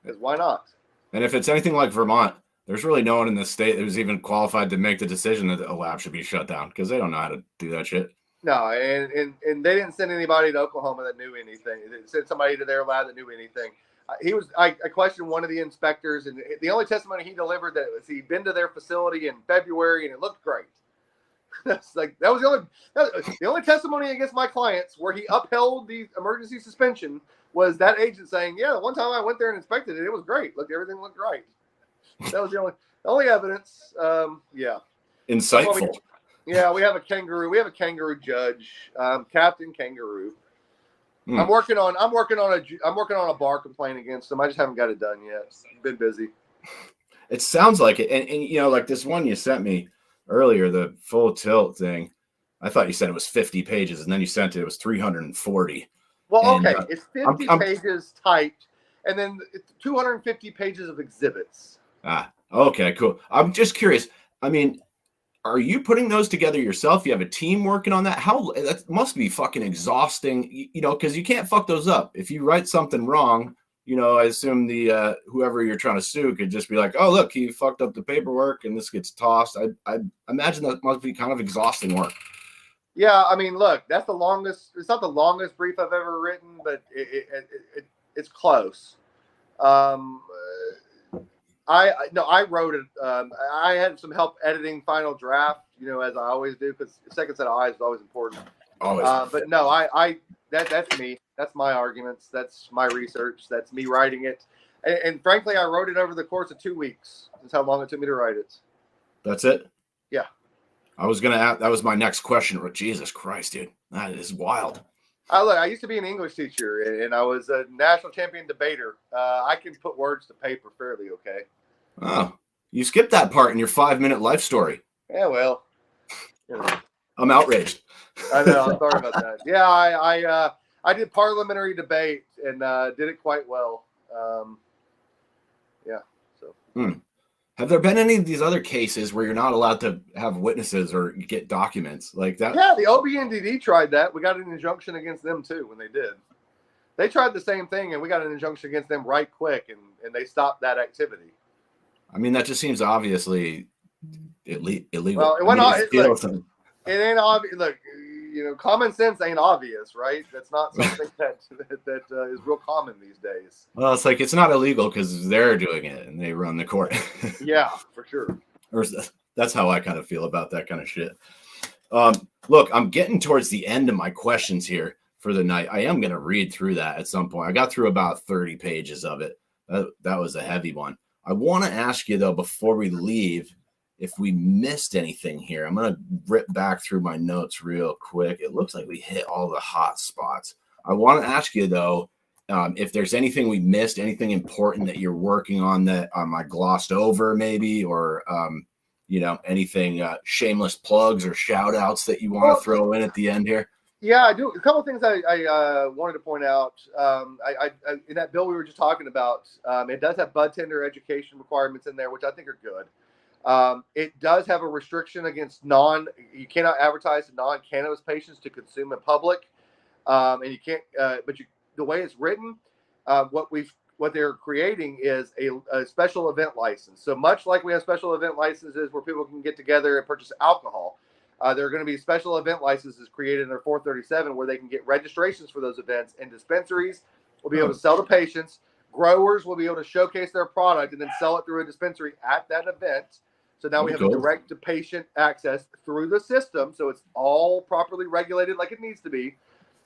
Because why not? And if it's anything like Vermont, there's really no one in the state who's even qualified to make the decision that a lab should be shut down because they don't know how to do that shit. No, and they didn't send anybody to Oklahoma that knew anything. They sent somebody to their lab that knew anything. I questioned one of the inspectors, and the only testimony he delivered that was he'd been to their facility in February and it looked great. That was the only testimony against my clients where he upheld the emergency suspension was that agent saying, yeah, the one time I went there and inspected it, it was great. Look, everything looked right. That was the only evidence. Yeah. Insightful. Yeah, we have a kangaroo. We have a kangaroo judge, Captain Kangaroo. I'm working on a bar complaint against him. I just haven't got it done yet. Been busy. It sounds like it, and like this one you sent me earlier, the full tilt thing. I thought you said it was 50 pages, and then you sent it was 340. Well, okay, it's 50 pages typed, and then 250 pages of exhibits. Okay, cool. I'm just curious. I mean, are you putting those together yourself? You have a team working on that? That must be fucking exhausting, because you can't fuck those up. If you write something wrong, I assume the whoever you're trying to sue could just be like, oh, look, he fucked up the paperwork and this gets tossed. I imagine that must be kind of exhausting work. Yeah, I mean, look, that's the longest. It's not the longest brief I've ever written, but it's close. I wrote it. I had some help editing final draft, as I always do, because the second set of eyes is always important. Always. But no, that's me. That's my arguments. That's my research. That's me writing it. And frankly, I wrote it over the course of 2 weeks. That's how long it took me to write it. That's it? Yeah. I was going to ask, that was my next question. Jesus Christ, dude. That is wild. Look, I used to be an English teacher, and I was a national champion debater. I can put words to paper fairly okay. Oh, you skipped that part in your 5-minute life story. Yeah, well. I'm outraged. I know. I'm sorry about that. Yeah, I did parliamentary debate and did it quite well. Yeah. So. Have there been any of these other cases where you're not allowed to have witnesses or get documents like that? Yeah, the OBNDD tried that. We got an injunction against them too when they did. They tried the same thing, and we got an injunction against them right quick, and they stopped that activity. I mean, that just seems obviously illegal. Well, it ain't obvious. Look, common sense ain't obvious, right? That's not something that is real common these days. Well, it's like it's not illegal because they're doing it and they run the court. Yeah, for sure. Or that's how I kind of feel about that kind of shit. Look, I'm getting towards the end of my questions here for the night. I am going to read through that at some point. I got through about 30 pages of it. That was a heavy one. I want to ask you, though, before we leave, if we missed anything here. I'm going to rip back through my notes real quick. It looks like we hit all the hot spots. I want to ask you, though, if there's anything we missed, anything important that you're working on that I glossed over maybe, or, anything shameless plugs or shout outs that you want to throw in at the end here. Yeah, I do. A couple of things I wanted to point out. I in that bill we were just talking about, it does have bud tender education requirements in there, which I think are good. It does have a restriction against you cannot advertise to non-cannabis patients to consume in public. And you can't, the way it's written, what they're creating is a special event license. So much like we have special event licenses where people can get together and purchase alcohol, there are going to be special event licenses created under 437 where they can get registrations for those events, and dispensaries will be able to sell to patients. Growers will be able to showcase their product and then sell it through a dispensary at that event. So now we have a direct-to-patient access through the system, so it's all properly regulated like it needs to be.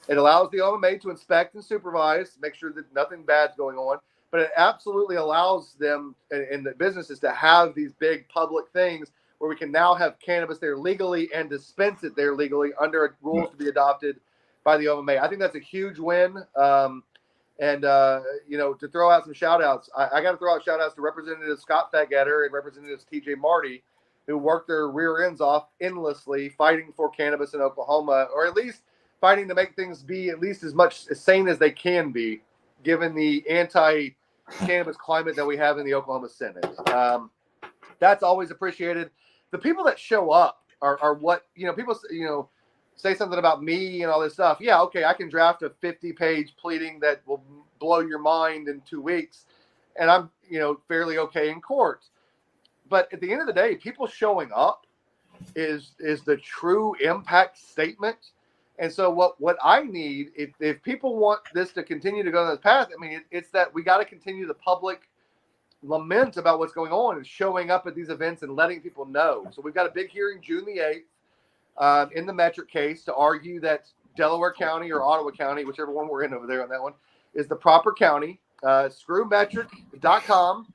It allows the OMA to inspect and supervise, make sure that nothing bad's going on, but it absolutely allows them and the businesses to have these big public things where we can now have cannabis there legally and dispense it there legally under rules to be adopted by the OMA. I think that's a huge win. To throw out some shout outs, I got to throw out shout outs to Representative Scott Fagetter and Representatives TJ Marty, who worked their rear ends off endlessly fighting for cannabis in Oklahoma, or at least fighting to make things be at least as sane as they can be, given the anti-cannabis climate that we have in the Oklahoma Senate. That's always appreciated. The people that show up are what, people, say something about me and all this stuff. Yeah, okay, I can draft a 50-page pleading that will blow your mind in 2 weeks. and I'm, fairly okay in court. But at the end of the day, people showing up is the true impact statement. And so what I need, if people want this to continue to go down this path, I mean, it's that we got to continue the public lament about what's going on and showing up at these events and letting people know. So we've got a big hearing June the 8th in the Metric case to argue that Delaware County or Ottawa County, whichever one we're in over there on that one, is the proper county. Screw metric.com.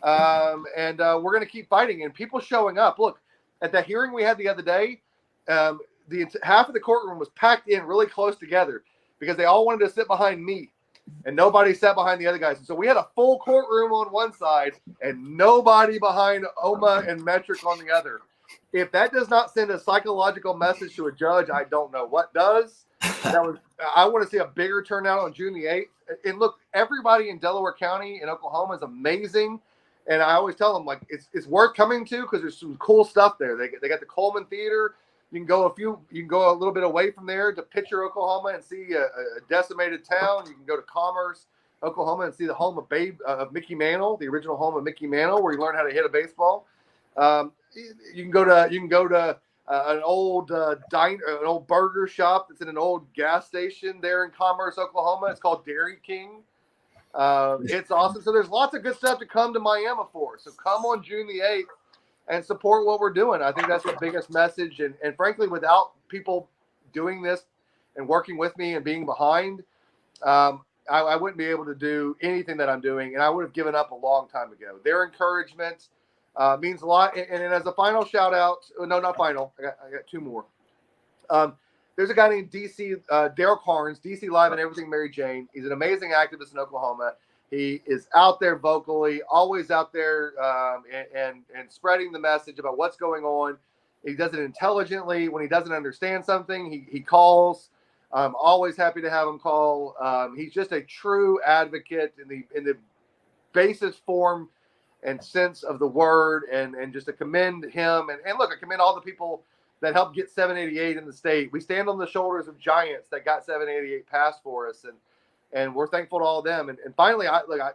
And we're going to keep fighting. And people showing up. Look, at the hearing we had the other day, half of the courtroom was packed in really close together because they all wanted to sit behind me. And nobody sat behind the other guys. And so we had a full courtroom on one side and nobody behind OMA and Metric on the other. If that does not send a psychological message to a judge, I don't know what does. I want to see a bigger turnout on June the 8th. And look, everybody in Delaware County and Oklahoma is amazing. And I always tell them, like, it's worth coming to because there's some cool stuff there. They got the Coleman Theater. You can go a little bit away from there to Pitcher, Oklahoma, and see a decimated town. You can go to Commerce, Oklahoma, and see the home of Mickey Mantle, the original home of Mickey Mantle, where you learn how to hit a baseball. You can go to an old an old burger shop that's in an old gas station there in Commerce, Oklahoma. It's called Dairy King. It's awesome. So there's lots of good stuff to come to Miami for. So come on June the 8th. And support what we're doing. I think that's the biggest message. And frankly, without people doing this and working with me and being behind, I wouldn't be able to do anything that I'm doing. And I would have given up a long time ago. Their encouragement means a lot. And as a final shout out, no, not final. I got two more. There's a guy named DC, Daryl Carnes, DC Live and Everything Mary Jane. He's an amazing activist in Oklahoma. He is out there vocally, always out there and spreading the message about what's going on. He does it intelligently. When he doesn't understand something, he calls. I'm always happy to have him call. He's just a true advocate in the basis form and sense of the word, and just to commend him. And look, I commend all the people that helped get 788 in the state. We stand on the shoulders of giants that got 788 passed for us, and we're thankful to all of them. And finally,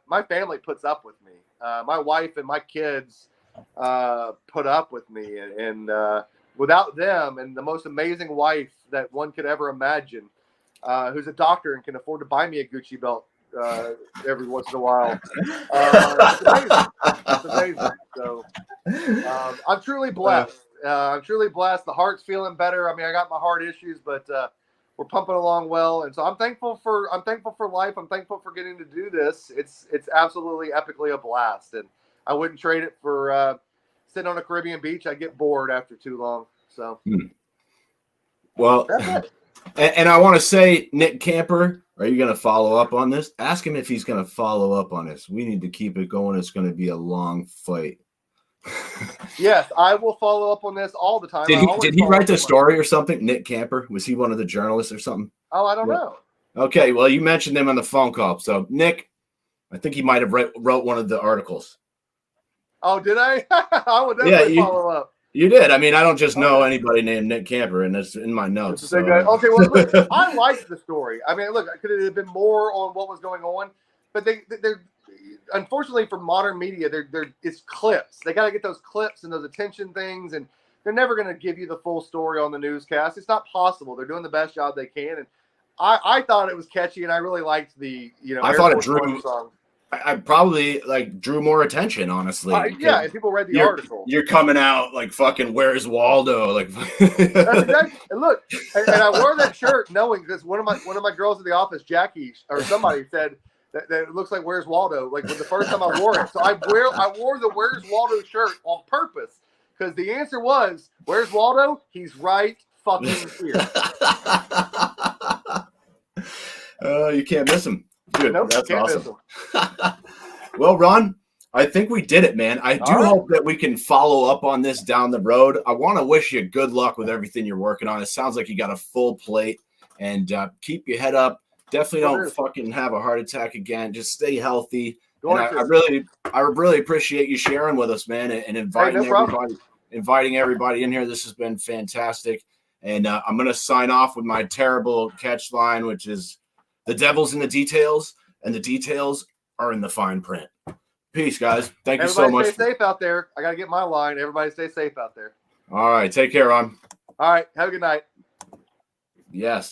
my family puts up with me. My wife and my kids put up with me. And without them and the most amazing wife that one could ever imagine, who's a doctor and can afford to buy me a Gucci belt every once in a while. It's amazing. It's amazing. So I'm truly blessed. I'm truly blessed. The heart's feeling better. I mean, I got my heart issues, but we're pumping along well, and so I'm thankful for life. I'm thankful for getting to do this. It's absolutely epically a blast, and I wouldn't trade it for sitting on a Caribbean beach. I get bored after too long. So, well, and I want to say, Nick Camper, are you going to follow up on this? Ask him if he's going to follow up on this. We need to keep it going. It's going to be a long fight. Yes, I will follow up on this all the time. Did he write the story or something? Nick Camper, was he one of the journalists or something? Oh, I don't know. Okay, well, you mentioned him on the phone call. So Nick, I think he might have wrote one of the articles. Oh, did I? I would definitely follow up. You did. I mean, I don't just know anybody named Nick Camper, and that's in my notes. So. Okay, well, look, I liked the story. I mean, look, could it have been more on what was going on? But they're unfortunately for modern media, it's clips. They got to get those clips and those attention things, and they're never going to give you the full story on the newscast. It's not possible. They're doing the best job they can, and I thought it was catchy, and I really liked the I thought it drew. Song. I probably drew more attention, honestly. Yeah, and people read the article. You're coming out like fucking Where's Waldo? Like that's exactly. And look, and I wore that shirt knowing because one of my girls in the office, Jackie or somebody said. That it looks like Where's Waldo, like when the first time I wore it. So I wore the Where's Waldo shirt on purpose because the answer was, Where's Waldo? He's right fucking here. You can't miss him. Dude, nope, that's awesome. Well, Ron, I think we did it, man. I do hope that we can follow up on this down the road. I want to wish you good luck with everything you're working on. It sounds like you got a full plate, and keep your head up. Definitely don't fucking have a heart attack again. Just stay healthy. And I really appreciate you sharing with us, man, and inviting everybody in here. This has been fantastic. And I'm going to sign off with my terrible catch line, which is the devil's in the details, and the details are in the fine print. Peace, guys. Thank you Everybody so much. stay safe out there. I got to get my line. Everybody stay safe out there. All right. Take care, Ron. All right. Have a good night. Yes.